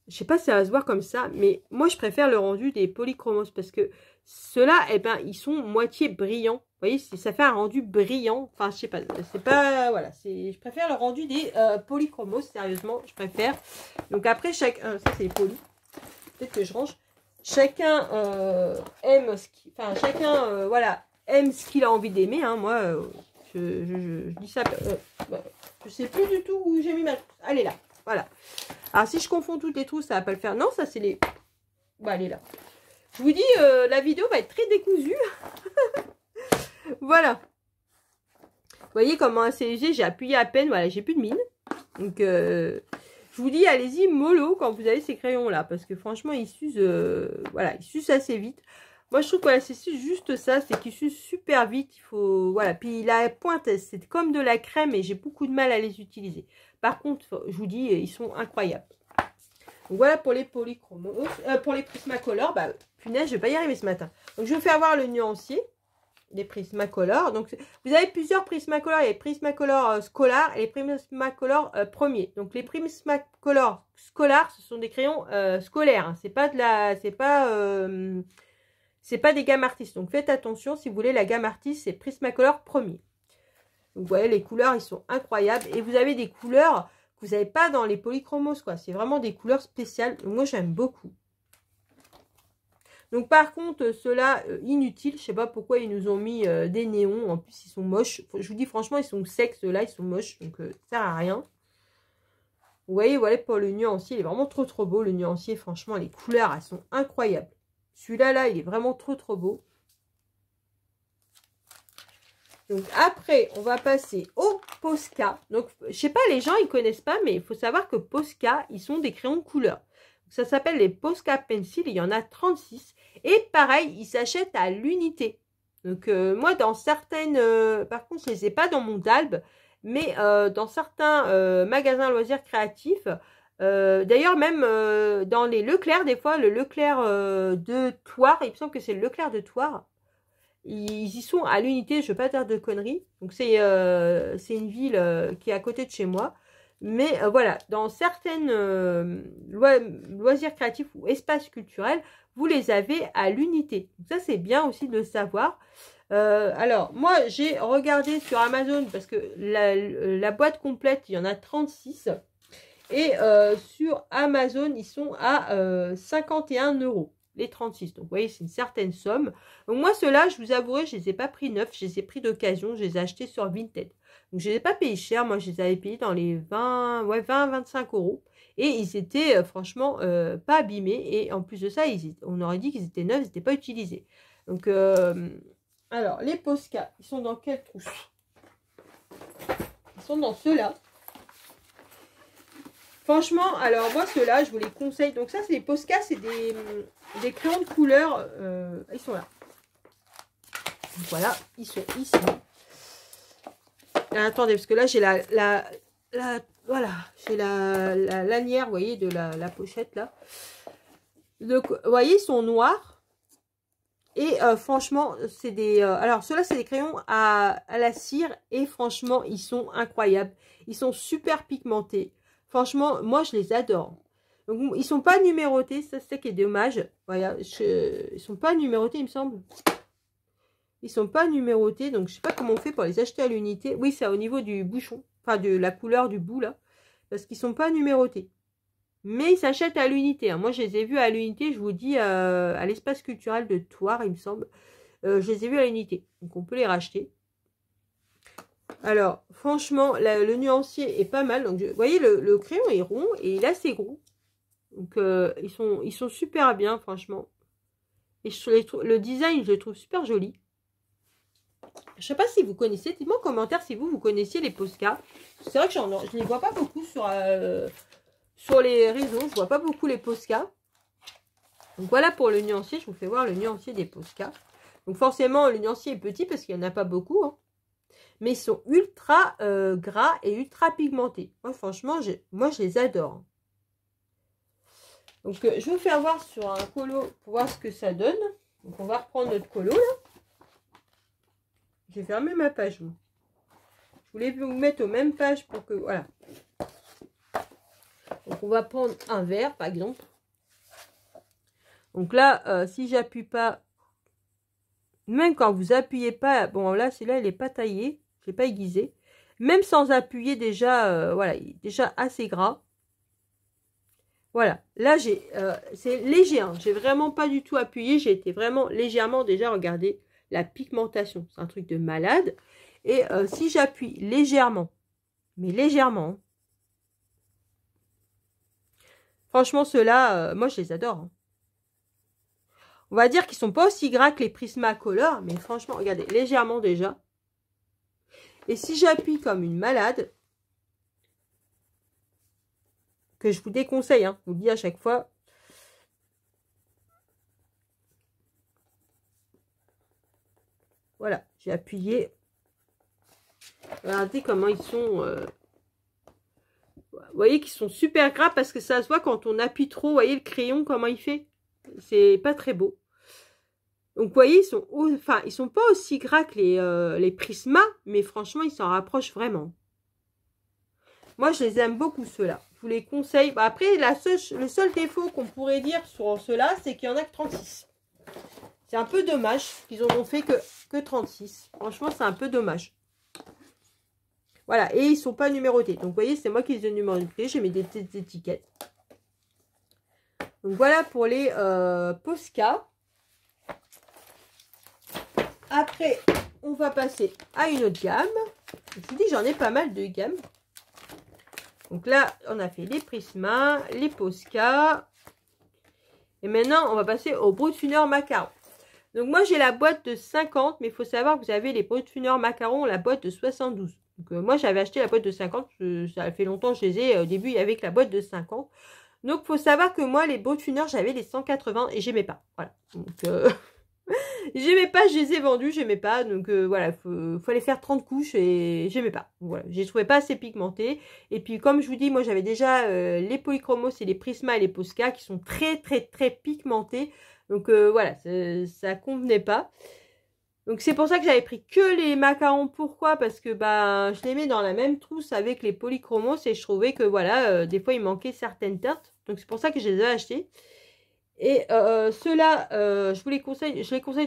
Je sais pas si ça va se voir comme ça, mais moi, je préfère le rendu des Polychromos, parce que ceux-là, eh ben, ils sont moitié brillants. Vous voyez, ça fait un rendu brillant. Enfin, je sais pas, c'est pas... Voilà, je préfère le rendu des Polychromos, sérieusement, je préfère. Donc après, ça c'est les poly. Peut-être que je range. Chacun aime ce qu'il... Enfin, chacun, voilà, aime ce qu'il a envie d'aimer. Hein. Moi, je dis ça... je sais plus du tout où j'ai mis ma... Elle est là, voilà. Alors, si je confonds toutes les trous, ça va pas le faire. Non, ça, c'est les... Bah, elle est là. Je vous dis, la vidéo va être très décousue. Voilà. Vous voyez comment c'est léger, j'ai appuyé à peine, voilà, j'ai plus de mine. Donc, je vous dis, allez-y mollo quand vous avez ces crayons-là, parce que franchement, ils s'usent, voilà, ils s'usent assez vite. Moi, je trouve que voilà, c'est juste ça, c'est qu'ils s'usent super vite. Il faut, voilà, puis la pointe, c'est comme de la crème et j'ai beaucoup de mal à les utiliser. Par contre, je vous dis, ils sont incroyables. Donc voilà pour les Polychromos, pour les Prismacolor, bah, punaise, je vais pas y arriver ce matin. Donc, je vais faire voir le nuancier. Des Prismacolor. Donc, vous avez plusieurs Prismacolor. Il y a les Prismacolor Scholar et les Prismacolor premiers. Donc, les Prismacolor Scholar, ce sont des crayons scolaires. Hein. C'est pas de la, c'est pas des gammes artistes. Donc, faites attention. Si vous voulez la gamme artiste, c'est Prismacolor premier. Donc, vous voyez, les couleurs, ils sont incroyables. Et vous avez des couleurs que vous n'avez pas dans les Polychromos, quoi. C'est vraiment des couleurs spéciales. Donc, moi, j'aime beaucoup. Donc par contre, ceux-là, inutiles, je sais pas pourquoi ils nous ont mis des néons. En plus, ils sont moches. Je vous dis franchement, ils sont secs, ceux-là, ils sont moches. Donc ça sert à rien. Vous voyez, voilà pour le nuancier. Il est vraiment trop trop beau, le nuancier. Franchement, les couleurs, elles sont incroyables. Celui-là, là, il est vraiment trop trop beau. Donc après, on va passer au Posca. Donc je sais pas, les gens ils connaissent pas, mais il faut savoir que Posca, ils sont des crayons de couleur. Ça s'appelle les Posca Pencil, il y en a 36. Et pareil, ils s'achètent à l'unité. Donc moi, dans certaines... par contre, je les ai pas dans mon Dalbe, mais dans certains magasins loisirs créatifs, d'ailleurs même dans les Leclerc, des fois, le Leclerc de Thouars, il me semble que c'est le Leclerc de Thouars, ils y sont à l'unité, je ne veux pas dire de conneries. Donc c'est une ville qui est à côté de chez moi. Mais voilà, dans certaines loisirs créatifs ou espaces culturels, vous les avez à l'unité. Donc ça, c'est bien aussi de le savoir. Alors, moi, j'ai regardé sur Amazon parce que la boîte complète, il y en a 36. Et sur Amazon, ils sont à 51 €, les 36. Donc, vous voyez, c'est une certaine somme. Donc, moi, ceux-là, je vous avouerai, je ne les ai pas pris neufs. Je les ai pris d'occasion. Je les ai achetés sur Vinted. Donc, je ne les ai pas payés cher. Moi, je les avais payés dans les 20-25 €. Et ils étaient franchement pas abîmés. Et en plus de ça, on aurait dit qu'ils étaient neufs, ils n'étaient pas utilisés. Donc, alors, les Posca, ils sont dans quelle trousse? Ils sont dans ceux-là. Franchement, alors moi, ceux-là, je vous les conseille. Donc ça, c'est les Posca, c'est des crayons de couleur. Ils sont là. Donc, voilà, ils sont ici. Attendez, parce que là, j'ai voilà, j'ai la lanière, vous voyez, de la pochette, là. Donc, vous voyez, ils sont noirs. Et franchement, c'est des... alors, ceux-là, c'est des crayons à la cire. Et franchement, ils sont incroyables. Ils sont super pigmentés. Franchement, moi, je les adore. Donc, ils sont pas numérotés. Ça, c'est ça qui est dommage. Voilà, ils sont pas numérotés, il me semble. Ils sont pas numérotés. Donc, je sais pas comment on fait pour les acheter à l'unité. Oui, c'est au niveau du bouchon. Enfin, de la couleur du bout, là. Parce qu'ils sont pas numérotés. Mais ils s'achètent à l'unité. Hein. Moi, je les ai vus à l'unité, je vous dis, à l'espace culturel de Thouars, il me semble. Je les ai vus à l'unité. Donc, on peut les racheter. Alors, franchement, le nuancier est pas mal. Donc, vous voyez, le crayon est rond et il est assez gros. Donc, ils sont super bien, franchement. Et le design, je le trouve super joli. Je sais pas si vous connaissez. Dites-moi en commentaire si vous connaissiez les Posca. C'est vrai que je ne les vois pas beaucoup sur les réseaux. Je vois pas beaucoup les Posca. Donc, voilà pour le nuancier. Je vous fais voir le nuancier des Posca. Donc, forcément, le nuancier est petit parce qu'il n'y en a pas beaucoup. Hein. Mais ils sont ultra gras et ultra pigmentés. Moi, franchement, moi, je les adore. Donc, je vais vous faire voir sur un colo pour voir ce que ça donne. Donc, on va reprendre notre colo, là. J'ai fermé ma page. Moi. Je voulais vous mettre aux mêmes pages pour que... Voilà. Donc, on va prendre un verre, par exemple. Donc là, si j'appuie pas... Même quand vous appuyez pas... Bon, là, celui-là, il n'est pas taillé. Je l'ai pas aiguisé. Même sans appuyer, déjà, voilà, il est déjà assez gras. Voilà. Là, c'est léger. Hein. J'ai vraiment pas du tout appuyé. J'ai été vraiment légèrement, déjà, regardez la pigmentation. C'est un truc de malade. Et si j'appuie légèrement, mais légèrement, franchement, ceux-là, moi, je les adore. Hein. On va dire qu'ils sont pas aussi gras que les Prismacolor, mais franchement, regardez, légèrement déjà. Et si j'appuie comme une malade, que je vous déconseille, hein, je vous le dis à chaque fois. Voilà, j'ai appuyé. Regardez comment ils sont... Vous voyez qu'ils sont super gras parce que ça se voit quand on appuie trop. Vous voyez le crayon, comment il fait? C'est pas très beau. Donc, vous voyez, ils sont pas aussi gras que les Prisma, mais franchement, ils s'en rapprochent vraiment. Moi, je les aime beaucoup, ceux-là. Je vous les conseille. Bah, après, le seul défaut qu'on pourrait dire sur ceux-là, c'est qu'il n'y en a que 36. C'est un peu dommage qu'ils en ont fait que 36. Franchement, c'est un peu dommage. Voilà, et ils sont pas numérotés. Donc, vous voyez, c'est moi qui les ai numérotés. J'ai mis des petites étiquettes. Donc, voilà pour les Posca. Après, on va passer à une autre gamme. Je vous dis, j'en ai pas mal de gammes. Donc là, on a fait les Prisma, les Posca. Et maintenant, on va passer au Brut Funeur Macaron. Donc moi j'ai la boîte de 50, mais il faut savoir que vous avez les Pot-de-Funeur macarons, la boîte de 72. Donc moi j'avais acheté la boîte de 50, ça fait longtemps que je les ai, au début il y avait que la boîte de 50. Donc il faut savoir que moi les Pot-de-Funeur j'avais les 180 et j'aimais pas. Voilà. Donc j'aimais pas, je les ai vendus, j'aimais pas. Donc voilà, fallait faire 30 couches et j'aimais pas. Voilà, je les trouvais pas assez pigmentés. Et puis comme je vous dis, moi j'avais déjà les Polychromos et les Prisma et les Posca qui sont très pigmentés. Donc voilà, ça convenait pas. Donc c'est pour ça que j'avais pris que les macarons. Pourquoi? Parce que bah je les mets dans la même trousse avec les Polychromos et je trouvais que voilà, des fois il manquait certaines teintes. Donc c'est pour ça que je les ai achetés. Et ceux-là, je les conseille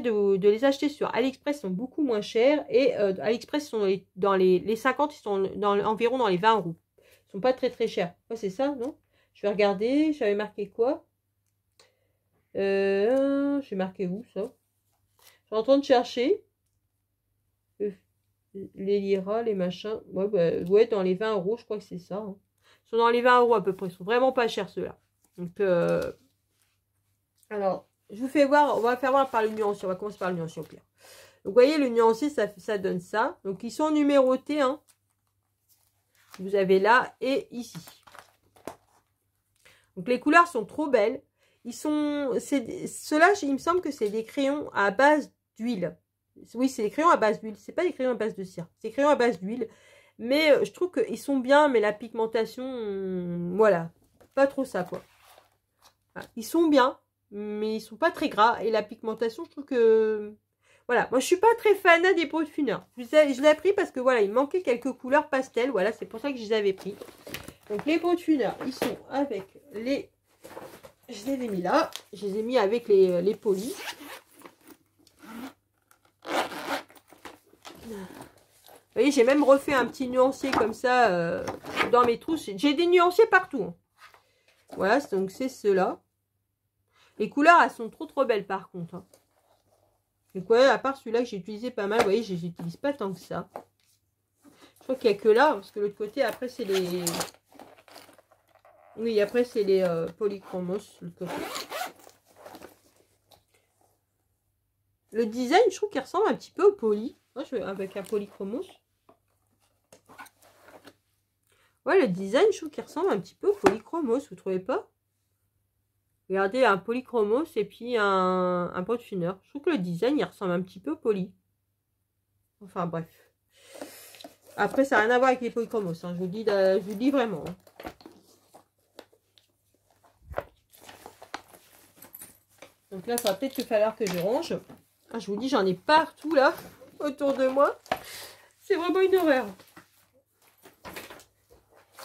de les acheter sur AliExpress, ils sont beaucoup moins chers. Et AliExpress, ils sont dans les 50, ils sont environ dans les 20 €. Ils sont pas très chers. Ouais, c'est ça, non? Je vais regarder, j'avais marqué quoi? J'ai marqué où ça? Je suis en train de chercher. Les liras, les machins. Ouais, bah, ouais, dans les 20 €, je crois que c'est ça. Hein. Ils sont dans les 20 € à peu près. Ils sont vraiment pas chers ceux-là. Donc, alors, je vous fais voir. On va faire voir par le nuancier. On va commencer par le nuancier au pire. Donc, vous voyez, le nuancier, ça donne ça. Donc, ils sont numérotés. Hein. Vous avez là et ici. Donc, les couleurs sont trop belles. Ceux-là, il me semble que c'est des crayons à base d'huile. Oui, c'est des crayons à base d'huile. C'est pas des crayons à base de cire. C'est des crayons à base d'huile. Mais je trouve qu'ils sont bien, mais la pigmentation, voilà. Pas trop ça, quoi. Voilà. Ils sont bien, mais ils sont pas très gras. Et la pigmentation, je trouve que... Voilà, moi je suis pas très fan des Pot-de-Funeur. Je l'ai pris parce que voilà, il manquait quelques couleurs pastel. Voilà, c'est pour ça que je les avais pris. Donc les Pot-de-Funeur, ils sont avec les... Je les ai mis là. Je les ai mis avec les polis. Vous voyez, j'ai même refait un petit nuancier comme ça dans mes trousses. J'ai des nuanciers partout. Hein. Voilà, donc c'est ceux-là. Les couleurs, elles sont trop belles par contre. Hein. Donc ouais, à part celui-là que j'ai utilisé pas mal, vous voyez, je les utilise pas tant que ça. Je crois qu'il n'y a que là, parce que l'autre côté, après, c'est les... Oui, après, c'est les Polychromos, l'autre côté. Le design, je trouve qu'il ressemble un petit peu au poly. Avec un Polychromos. Ouais, le design, je trouve qu'il ressemble un petit peu au Polychromos, vous trouvez pas? Regardez, un Polychromos et puis un Pot-de-Funeur. Je trouve que le design, il ressemble un petit peu au poly. Enfin, bref. Après, ça n'a rien à voir avec les Polychromos, hein. Je vous le dis vraiment. Hein. Donc là, ça va peut-être falloir que je range. Ah, je vous dis, j'en ai partout, là, autour de moi. C'est vraiment une horreur.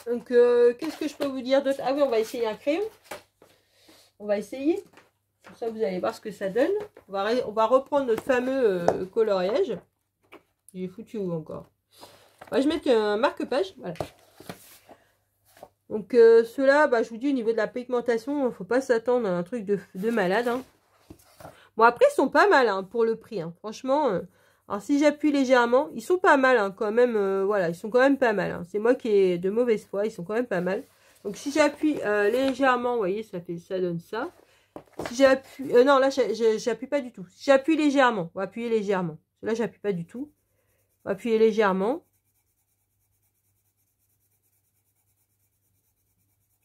Donc, qu'est-ce que je peux vous dire d'autre? Ah oui, on va essayer un crayon. On va essayer. Comme ça, vous allez voir ce que ça donne. On va reprendre notre fameux coloriage. J'ai foutu où encore? Je vais mettre un marque-page. Voilà. Donc, ceux-là, bah, je vous dis, au niveau de la pigmentation, il ne faut pas s'attendre à un truc de malade. Hein. Bon, après, ils sont pas mal hein, pour le prix. Hein. Franchement, alors si j'appuie légèrement, ils sont pas mal hein, quand même. Voilà, ils sont quand même pas mal. Hein. C'est moi qui ai de mauvaise foi, ils sont quand même pas mal. Donc, si j'appuie légèrement, vous voyez, ça donne ça. Si j'appuie... non, là, j'appuie pas du tout. Si j'appuie légèrement, on va appuyer légèrement. Là, j'appuie pas du tout. On va appuyer légèrement.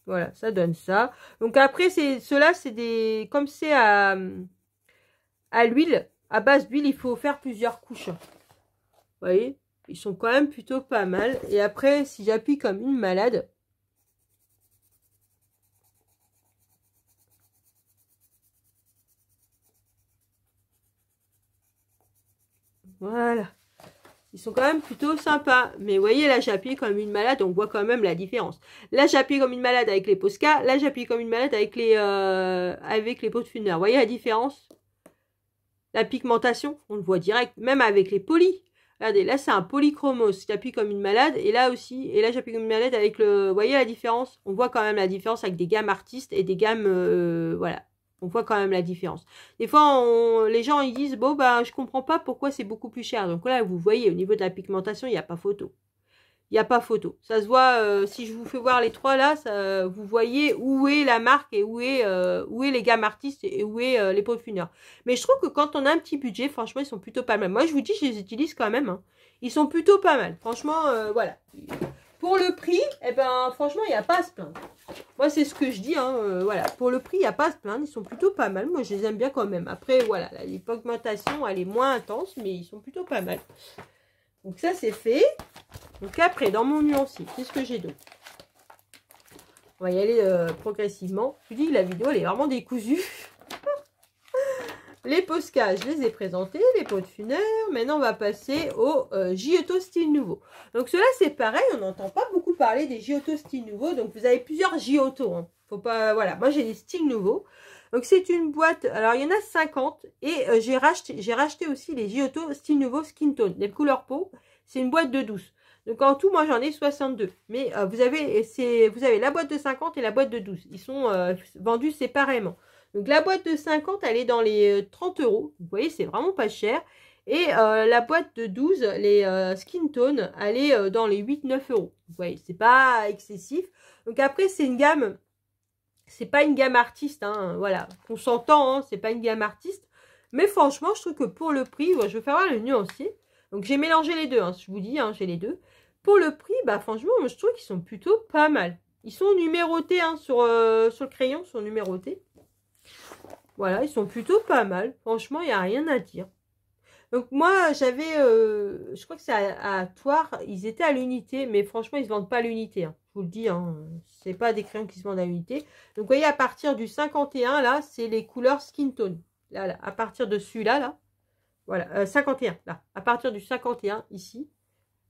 Voilà, ça donne ça. Donc, après, ceux-là, c'est des... Comme c'est à l'huile, à base d'huile, il faut faire plusieurs couches. Vous voyez, ils sont quand même plutôt pas mal. Et après, si j'appuie comme une malade... Voilà. Ils sont quand même plutôt sympas. Mais vous voyez, là, j'appuie comme une malade. On voit quand même la différence. Là, j'appuie comme une malade avec les Posca. Là, j'appuie comme une malade avec les Pot-de-Funeur. Vous voyez la différence? La pigmentation, on le voit direct. Même avec les polis. Regardez, là, c'est un Polychromos. J'appuie comme une malade. Et là aussi. Et là, j'appuie comme une malade avec le... Vous voyez la différence? On voit quand même la différence avec des gammes artistes et des gammes... voilà. On voit quand même la différence. Des fois, les gens ils disent, bon, bah, je comprends pas pourquoi c'est beaucoup plus cher. Donc là, vous voyez, au niveau de la pigmentation, il n'y a pas photo. il n'y a pas photo. Ça se voit, si je vous fais voir les 3 là, ça, vous voyez où est la marque et où est les gammes artistes et où est les peaufineurs. Mais je trouve que quand on a un petit budget, franchement, ils sont plutôt pas mal. Moi, je vous dis, je les utilise quand même. Hein. Ils sont plutôt pas mal. Franchement, voilà. Pour le prix, eh ben, franchement, il n'y a pas à se plaindre. Moi, c'est ce que je dis. Hein, voilà. Pour le prix, il n'y a pas à se plaindre. Ils sont plutôt pas mal. Moi, je les aime bien quand même. Après, voilà. L'augmentation, elle est moins intense, mais ils sont plutôt pas mal. Donc, ça, c'est fait. Donc, après, dans mon nuancier, qu'est-ce que j'ai d'autre? On va y aller progressivement. Je vous dis que la vidéo, elle est vraiment décousue. Les Posca, je les ai présentés, les pots de funeur. Maintenant, on va passer au Giotto style nouveau. Donc, cela c'est pareil, on n'entend pas beaucoup parler des Giotto style nouveau. Donc, vous avez plusieurs Giotto. Hein. Faut pas, voilà, moi, j'ai des styles nouveaux. Donc, c'est une boîte, alors, il y en a 50. Et j'ai racheté aussi les Giotto style nouveau skin tone, les couleurs peau. C'est une boîte de 12. Donc, en tout, moi, j'en ai 62. Mais vous avez la boîte de 50 et la boîte de 12. Ils sont vendus séparément. Donc, la boîte de 50, elle est dans les 30 €. Vous voyez, c'est vraiment pas cher. Et la boîte de 12, les skin tone, elle est dans les 8-9 €. Vous voyez, c'est pas excessif. Donc, après, c'est une gamme, c'est pas une gamme artiste, hein, voilà. On s'entend, hein, c'est pas une gamme artiste. Mais franchement, je trouve que pour le prix, je vais faire voir le nuancier. Donc, j'ai mélangé les deux, hein, je vous dis, hein, j'ai les deux. Pour le prix, bah franchement, moi, je trouve qu'ils sont plutôt pas mal. Ils sont numérotés, hein, sur le crayon, ils sont numérotés. Voilà, ils sont plutôt pas mal. Franchement, il n'y a rien à dire. Donc moi, j'avais, je crois que c'est à Toire, ils étaient à l'unité, mais franchement, ils ne se vendent pas à l'unité. Hein. Je vous le dis, hein, c'est pas des crayons qui se vendent à l'unité. Donc vous voyez, à partir du 51, là, c'est les couleurs skin tone. Là, à partir de celui-là, là, voilà, 51, là. À partir du 51, ici,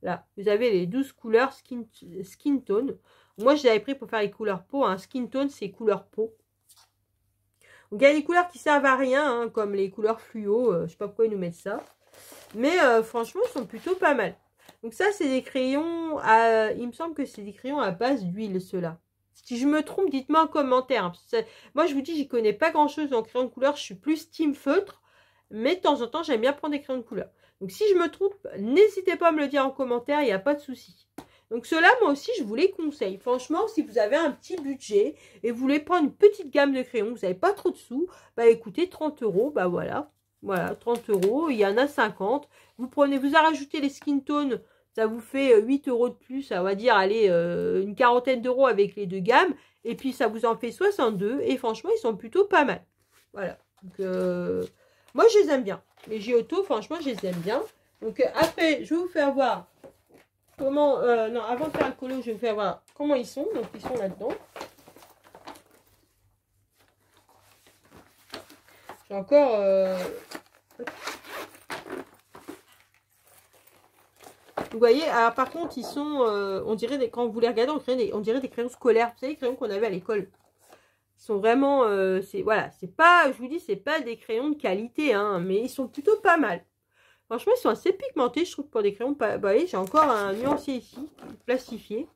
là, vous avez les 12 couleurs skin tone. Moi, je l'avais pris pour faire les couleurs peau. Hein. Skin tone, c'est couleur peau. Donc, il y a des couleurs qui servent à rien, hein, comme les couleurs fluo. Je sais pas pourquoi ils nous mettent ça. Mais franchement, ils sont plutôt pas mal. Donc, ça, c'est des crayons il me semble que c'est des crayons à base d'huile, ceux-là. Si je me trompe, dites-moi en commentaire. Hein, moi, je vous dis, j'y connais pas grand-chose en crayon de couleur. Je suis plus team feutre. Mais de temps en temps, j'aime bien prendre des crayons de couleur. Donc, si je me trompe, n'hésitez pas à me le dire en commentaire. Il n'y a pas de souci. Donc ceux-là, moi aussi, je vous les conseille. Franchement, si vous avez un petit budget et vous voulez prendre une petite gamme de crayons, vous n'avez pas trop de sous, bah écoutez, 30 €, bah voilà. Voilà, 30 €, il y en a 50. Vous prenez, vous en rajoutez les skin tones, ça vous fait 8 € de plus, ça va dire, allez, une quarantaine d'euros avec les deux gammes. Et puis, ça vous en fait 62. Et franchement, ils sont plutôt pas mal. Voilà. Donc, moi, je les aime bien. Les Giotto, franchement, je les aime bien. Donc, après, je vais vous faire voir comment, non, avant de faire le colo, je vais vous faire voir comment ils sont. Donc, ils sont là-dedans. J'ai encore... Vous voyez, alors par contre, ils sont, on dirait, quand vous les regardez, on dirait des crayons scolaires. Vous savez, les crayons qu'on avait à l'école. Ils sont vraiment, voilà, c'est pas, je vous dis, c'est pas des crayons de qualité, hein, mais ils sont plutôt pas mal. Franchement, ils sont assez pigmentés, je trouve, pour des crayons. Vous voyez, j'ai encore un nuancier ici, plastifié.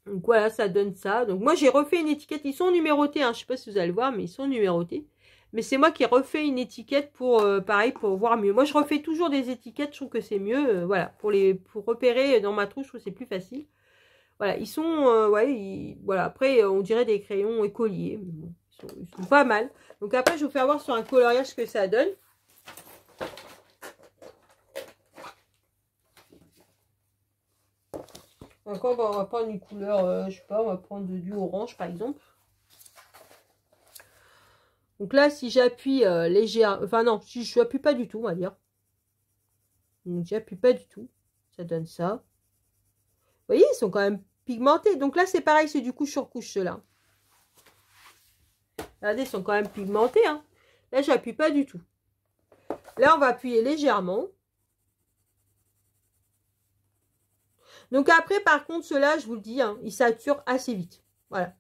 Donc voilà, ça donne ça. Donc moi, j'ai refait une étiquette. Ils sont numérotés, hein, je sais pas si vous allez le voir, mais ils sont numérotés. Mais c'est moi qui ai refait une étiquette pour, pareil, pour voir mieux. Moi, je refais toujours des étiquettes, je trouve que c'est mieux. Voilà, pour repérer dans ma trousse, je trouve que c'est plus facile. Voilà, ils sont, ouais, voilà. Après, on dirait des crayons écoliers. Mais bon, ils sont pas mal. Donc après, je vais vous faire voir sur un coloriage ce que ça donne. Encore, on va prendre une couleur, je sais pas, on va prendre du orange, par exemple. Donc là, si j'appuie légère, enfin non, si je n'appuie pas du tout, on va dire. Donc j'appuie pas du tout, ça donne ça. Vous voyez, ils sont quand même pigmentés. Donc là, c'est pareil, c'est du couche sur couche, ceux-là. Regardez, ils sont quand même pigmentés. Hein. Là, j'appuie pas du tout. Là, on va appuyer légèrement. Donc après, par contre, ceux-là, je vous le dis, hein, ils saturent assez vite. Voilà.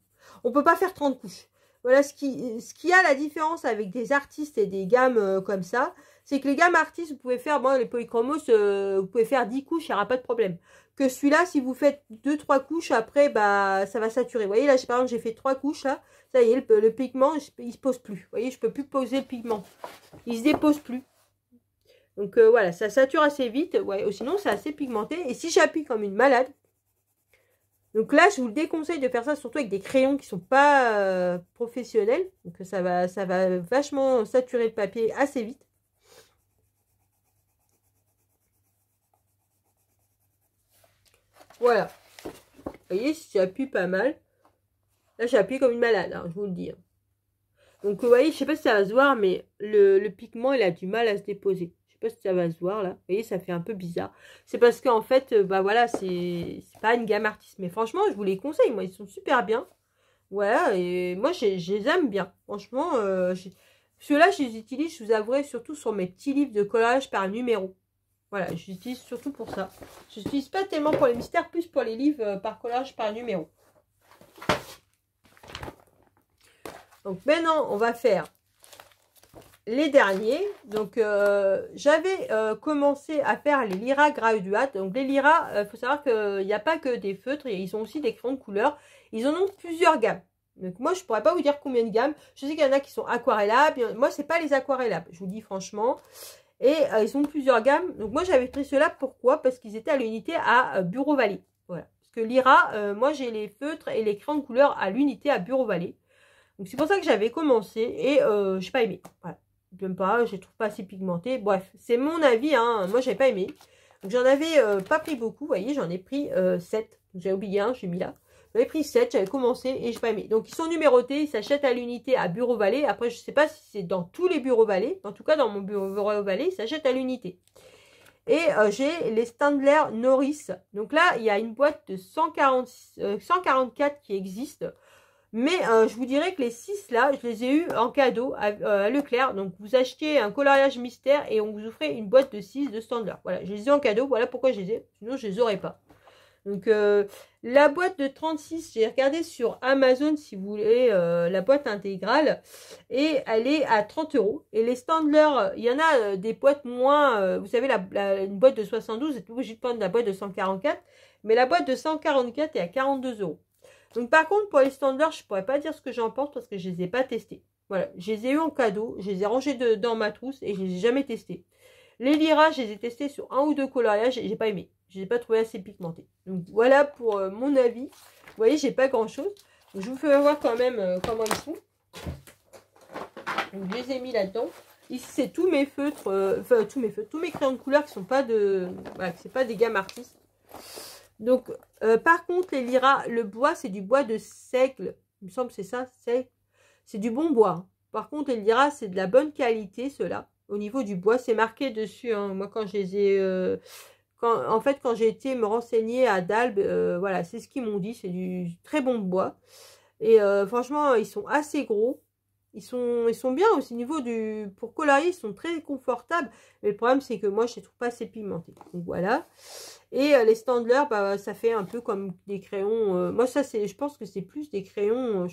On peut pas faire 30 couches. Voilà ce qui a la différence avec des artistes et des gammes comme ça, c'est que les gammes artistes, vous pouvez faire, bon, les polychromos, vous pouvez faire 10 couches, il n'y aura pas de problème. Que celui-là, si vous faites 2-3 couches, après, bah, ça va saturer. Vous voyez, là, par exemple, j'ai fait 3 couches, là. Ça y est, le pigment, il se pose plus. Vous voyez, je peux plus poser le pigment. Il se dépose plus. Donc voilà, ça sature assez vite. Ouais, sinon, c'est assez pigmenté. Et si j'appuie comme une malade, donc là, je vous le déconseille de faire ça, surtout avec des crayons qui sont pas professionnels. Donc ça va vachement saturer le papier assez vite. Voilà. Vous voyez, si j'appuie pas mal. Là, j'appuie comme une malade, hein, je vous le dis. Donc vous voyez, je sais pas si ça va se voir, mais le pigment, il a du mal à se déposer. Je sais pas si ça va se voir là. Vous voyez, ça fait un peu bizarre. C'est parce qu'en fait, bah voilà, c'est pas une gamme artiste. Mais franchement, je vous les conseille. Moi, ils sont super bien. Voilà, et moi, je les aime bien. Franchement, ceux-là, je les utilise, je vous avouerai, surtout sur mes petits livres de collage par numéro. Voilà, je les utilise surtout pour ça. Je les utilise pas tellement pour les mystères, plus pour les livres par collage par numéro. Donc maintenant, on va faire les derniers. Donc j'avais commencé à faire les Lyra Graduate. Donc les Lyra, il faut savoir qu'il n'y a pas que des feutres, ils ont aussi des crayons de couleur. Ils en ont plusieurs gammes. Donc moi, je pourrais pas vous dire combien de gammes. Je sais qu'il y en a qui sont aquarellables. Moi, c'est pas les aquarellables, je vous dis franchement. Et ils ont plusieurs gammes. Donc moi, j'avais pris ceux-là. Pourquoi? Parce qu'ils étaient à l'unité à Bureau Vallée. Voilà. Parce que Lyra, moi, j'ai les feutres et les crayons de couleur à l'unité à Bureau Vallée. Donc c'est pour ça que j'avais commencé et j'ai pas aimé. Voilà. J'aime pas, je les trouve pas assez pigmentés. Bref, c'est mon avis, hein. Moi j'avais pas aimé. Donc j'en avais pas pris beaucoup, vous voyez, j'en ai pris 7. J'ai oublié un, j'ai mis là. J'avais pris 7, j'avais commencé et j'ai pas aimé. Donc ils sont numérotés, ils s'achètent à l'unité à Bureau Vallée. Après, je sais pas si c'est dans tous les bureaux Vallée. En tout cas, dans mon bureau Vallée, ils s'achètent à l'unité. Et j'ai les Standler Norris. Donc là, il y a une boîte de 144 qui existe. Mais je vous dirais que les 6 là, je les ai eu en cadeau à Leclerc. Donc vous achetez un coloriage mystère et on vous offrait une boîte de 6 de Standler. Voilà, je les ai en cadeau. Voilà pourquoi je les ai. Sinon je les aurais pas. Donc la boîte de 36, j'ai regardé sur Amazon si vous voulez la boîte intégrale. Et elle est à 30 €. Et les Standler, il y en a des boîtes moins. Vous savez, une boîte de 72, vous êtes obligé de prendre la boîte de 144. Mais la boîte de 144 est à 42 €. Donc par contre, pour les standards, je ne pourrais pas dire ce que j'en pense parce que je ne les ai pas testés. Voilà, je les ai eu en cadeau, je les ai rangés dans ma trousse et je ne les ai jamais testés. Les Lyra, je les ai testés sur un ou deux coloriages et j'ai pas aimé. Je ne les ai pas trouvés assez pigmentés. Donc voilà pour mon avis. Vous voyez, j'ai pas grand chose. Donc, je vous fais voir quand même comment ils sont. Donc je les ai mis là-dedans. Ici, c'est tous mes feutres, tous mes crayons de couleur qui sont pas de, voilà, c'est pas des gammes artistes. Donc, par contre, les Lyra, le bois, c'est du bois de seigle. Il me semble que c'est ça, c'est du bon bois. Par contre, les Lyra, c'est de la bonne qualité, ceux-là. Au niveau du bois, c'est marqué dessus. Hein. Moi, quand je les ai... quand j'ai été me renseigner à Dalbe, voilà, c'est ce qu'ils m'ont dit. C'est du très bon bois. Et franchement, ils sont assez gros. Ils sont bien aussi au niveau du... Pour colorier, ils sont très confortables. Mais le problème, c'est que moi, je ne les trouve pas assez pigmentés. Donc, voilà. Et les Standler, bah, ça fait un peu comme des crayons. Moi, ça, je pense que c'est plus des crayons.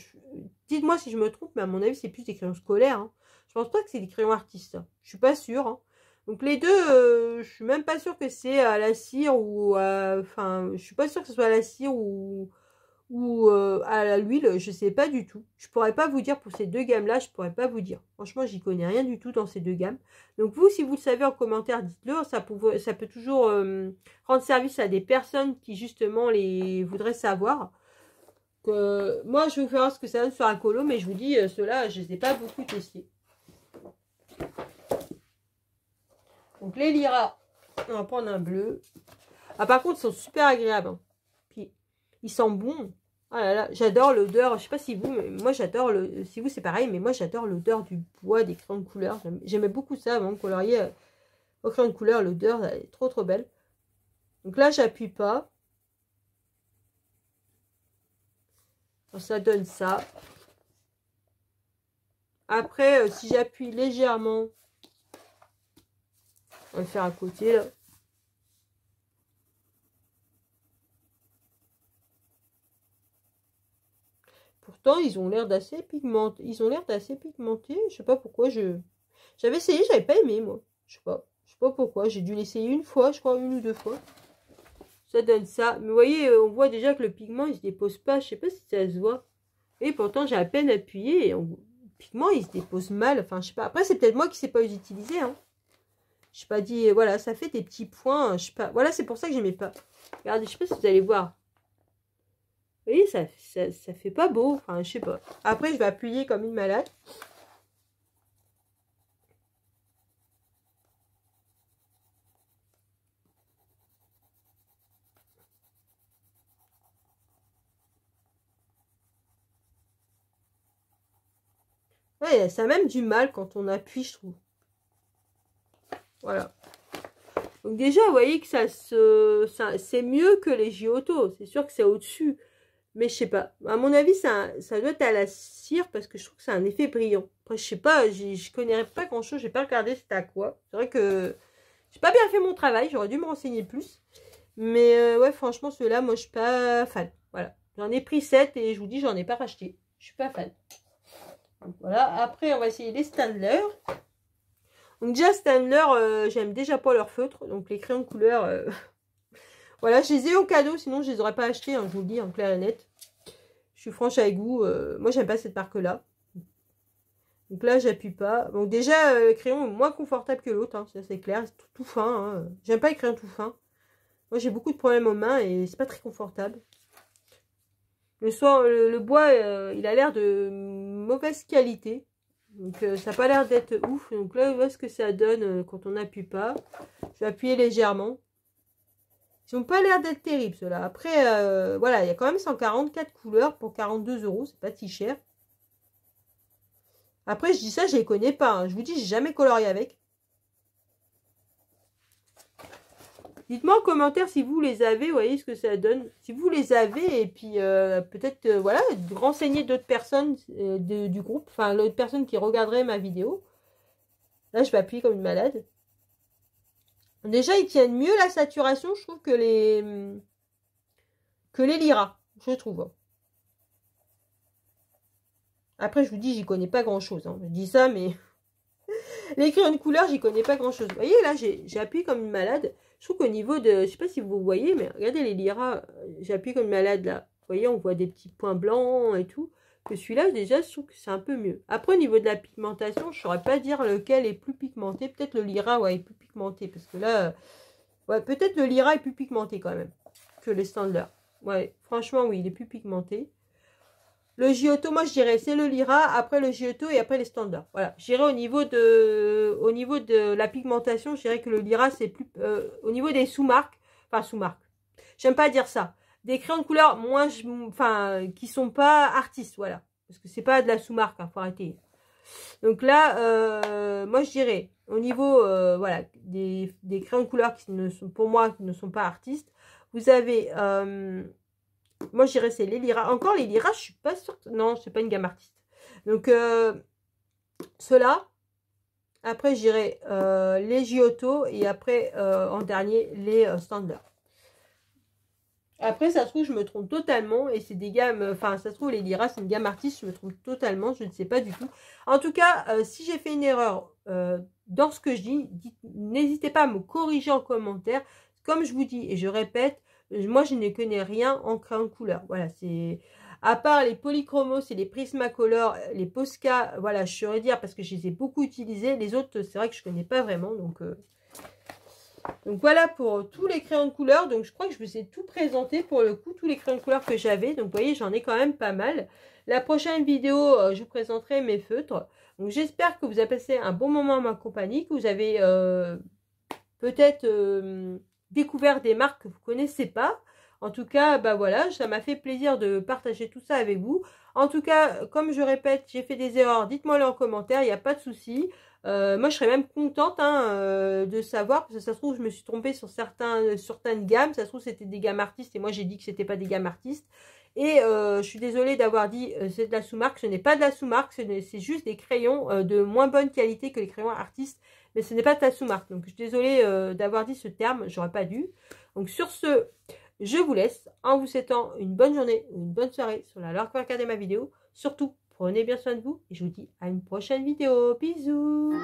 Dites-moi si je me trompe, mais à mon avis, c'est plus des crayons scolaires. Hein. Je pense pas que c'est des crayons artistes. Hein. Je suis pas sûre. Hein. Donc, les deux, je suis même pas sûre que c'est à la cire ou à... Enfin, je suis pas sûre que ce soit à la cire ou à l'huile, je sais pas du tout. Je pourrais pas vous dire pour ces deux gammes là, je pourrais pas vous dire. Franchement, j'y connais rien du tout dans ces deux gammes. Donc vous, si vous le savez en commentaire, dites-le. Ça peut toujours rendre service à des personnes qui justement les voudraient savoir. Moi, je vais vous faire ce que ça donne sur un colo, mais je vous dis, ceux-là, je les ai pas beaucoup testés. Donc les Lyra, on va prendre un bleu. Ah, par contre, ils sont super agréables. Hein. Puis, ils sentent bon. Oh là là, j'adore l'odeur. Je sais pas si vous, mais moi j'adore le. Si vous c'est pareil, mais moi j'adore l'odeur du bois, des crayons de couleur. J'aimais beaucoup ça avant de colorier au crayon de couleur. L'odeur, elle est trop trop belle. Donc là, j'appuie pas. Donc, ça donne ça. Après, si j'appuie légèrement, on va le faire à côté là. Pourtant, ils ont l'air d'assez pigmentés. Ils ont l'air d'assez pigmentés. Je sais pas pourquoi j'avais essayé, j'avais pas aimé, moi. Je sais pas pourquoi. J'ai dû l'essayer une fois, je crois, une ou deux fois. Ça donne ça. Mais vous voyez, on voit déjà que le pigment, il se dépose pas. Je sais pas si ça se voit. Et pourtant, j'ai à peine appuyé. Et le pigment, il se dépose mal. Enfin, je sais pas. Après, c'est peut-être moi qui sais pas les utiliser. Hein. Je sais pas dit, voilà, ça fait des petits points, je sais pas. Voilà, c'est pour ça que j'aimais pas. Regardez, je sais pas si vous allez voir. Vous voyez, ça fait pas beau, enfin, je sais pas. Après, je vais appuyer comme une malade. Ouais, ça a même du mal quand on appuie, je trouve. Voilà. Donc déjà, vous voyez que c'est mieux que les Giotto. C'est sûr que c'est au-dessus. Mais je sais pas. À mon avis, ça doit être à la cire parce que je trouve que c'est un effet brillant. Après, je sais pas, je connais pas grand-chose. J'ai pas regardé c'était à quoi. C'est vrai que j'ai pas bien fait mon travail. J'aurais dû me renseigner plus. Mais ouais, franchement, ceux-là, moi, je suis pas fan. Voilà. J'en ai pris 7 et je vous dis, j'en ai pas racheté. Je suis pas fan. Donc, voilà. Après, on va essayer les Staedtler. Donc déjà, Staedtler, j'aime déjà pas leur feutre. Donc les crayons de couleur, voilà, je les ai au cadeau. Sinon, je les aurais pas achetés, hein, je vous le dis, en clair et net. Je suis franche avec vous. Moi, j'aime pas cette marque-là. Donc là, j'appuie pas. Donc déjà, le crayon est moins confortable que l'autre. Hein, c'est clair. C'est tout fin. Hein. J'aime pas les crayons tout fins. Moi, j'ai beaucoup de problèmes aux mains et c'est pas très confortable. Le bois, il a l'air de mauvaise qualité. Donc ça n'a pas l'air d'être ouf. Donc là, on voit ce que ça donne quand on n'appuie pas. Je vais appuyer légèrement. Ils n'ont pas l'air d'être terribles, ceux-là. Après, voilà, il y a quand même 144 couleurs pour 42 €. C'est pas si cher. Après, je dis ça, je les connais pas. Hein. Je vous dis, j'ai jamais colorié avec. Dites-moi en commentaire si vous les avez, vous voyez ce que ça donne. Si vous les avez, et puis peut-être, voilà, renseigner d'autres personnes du groupe, enfin, d'autres personnes qui regarderaient ma vidéo. Là, je vais appuyer comme une malade. Déjà, ils tiennent mieux la saturation, je trouve, que les Lyra, je trouve. Après, je vous dis, j'y connais pas grand-chose. Hein. Je dis ça, mais les crayons de couleur, j'y connais pas grand-chose. Vous voyez, là, j'ai appuyé comme une malade. Je trouve qu'au niveau de... Je sais pas si vous voyez, mais regardez les Lyra. J'ai appuyé comme une malade, là. Vous voyez, on voit des petits points blancs et tout. Que celui-là, déjà, je trouve que c'est un peu mieux. Après, au niveau de la pigmentation, je saurais pas dire lequel est plus pigmenté. Peut-être le Lyra, ouais, est plus pigmenté. Parce que là... Ouais, peut-être le Lyra est plus pigmenté, quand même, que les Staedtler. Ouais, franchement, oui, il est plus pigmenté. Le Giotto, moi je dirais c'est le Lyra, après le Giotto et après les Staedtler. Voilà, je dirais au niveau de la pigmentation, je dirais que le Lyra c'est plus... au niveau des sous-marques, enfin sous-marques, j'aime pas dire ça. Des crayons de couleur moins, enfin, qui sont pas artistes, voilà. Parce que c'est pas de la sous-marque, hein, faut arrêter. Donc là, moi je dirais, au niveau, voilà, des crayons de couleur qui ne sont, pour moi, qui ne sont pas artistes, vous avez... moi, je dirais c'est les Lyra. Encore les Lyra, je suis pas sûre. Non, c'est pas une gamme artiste. Donc, ceux-là. Après, je dirais les Giotto. Et après, en dernier, les Staedtler. Après, ça se trouve, je me trompe totalement. Et c'est des gammes... Enfin, ça se trouve, les Lyra, c'est une gamme artiste. Je me trompe totalement. Je ne sais pas du tout. En tout cas, si j'ai fait une erreur dans ce que je dis, n'hésitez pas à me corriger en commentaire. Comme je vous dis, et je répète, moi, je ne connais rien en crayon de couleur. Voilà, c'est... À part les Polychromos et les Prismacolor, les Posca, voilà, je saurais dire parce que je les ai beaucoup utilisés. Les autres, c'est vrai que je ne connais pas vraiment. Donc voilà pour tous les crayons de couleur. Donc je crois que je vous ai tout présenté pour le coup, tous les crayons de couleur que j'avais. Donc vous voyez, j'en ai quand même pas mal. La prochaine vidéo, je vous présenterai mes feutres. Donc j'espère que vous avez passé un bon moment à ma compagnie, que vous avez peut-être... découvert des marques que vous connaissez pas. En tout cas, bah voilà, ça m'a fait plaisir de partager tout ça avec vous. En tout cas, comme je répète, j'ai fait des erreurs, dites-moi-le en commentaire, il n'y a pas de souci. Moi, je serais même contente de savoir, parce que ça se trouve, je me suis trompée sur certaines gammes. Ça se trouve, c'était des gammes artistes, et moi, j'ai dit que c'était pas des gammes artistes. Et je suis désolée d'avoir dit c'est de la sous-marque. Ce n'est pas de la sous-marque, c'est juste des crayons de moins bonne qualité que les crayons artistes. Mais ce n'est pas de la sous-marque. Donc, je suis désolée d'avoir dit ce terme. J'aurais pas dû. Donc, sur ce, je vous laisse en vous souhaitant une bonne journée ou une bonne soirée sur la loire que vous regardez ma vidéo. Surtout, prenez bien soin de vous. Et je vous dis à une prochaine vidéo. Bisous.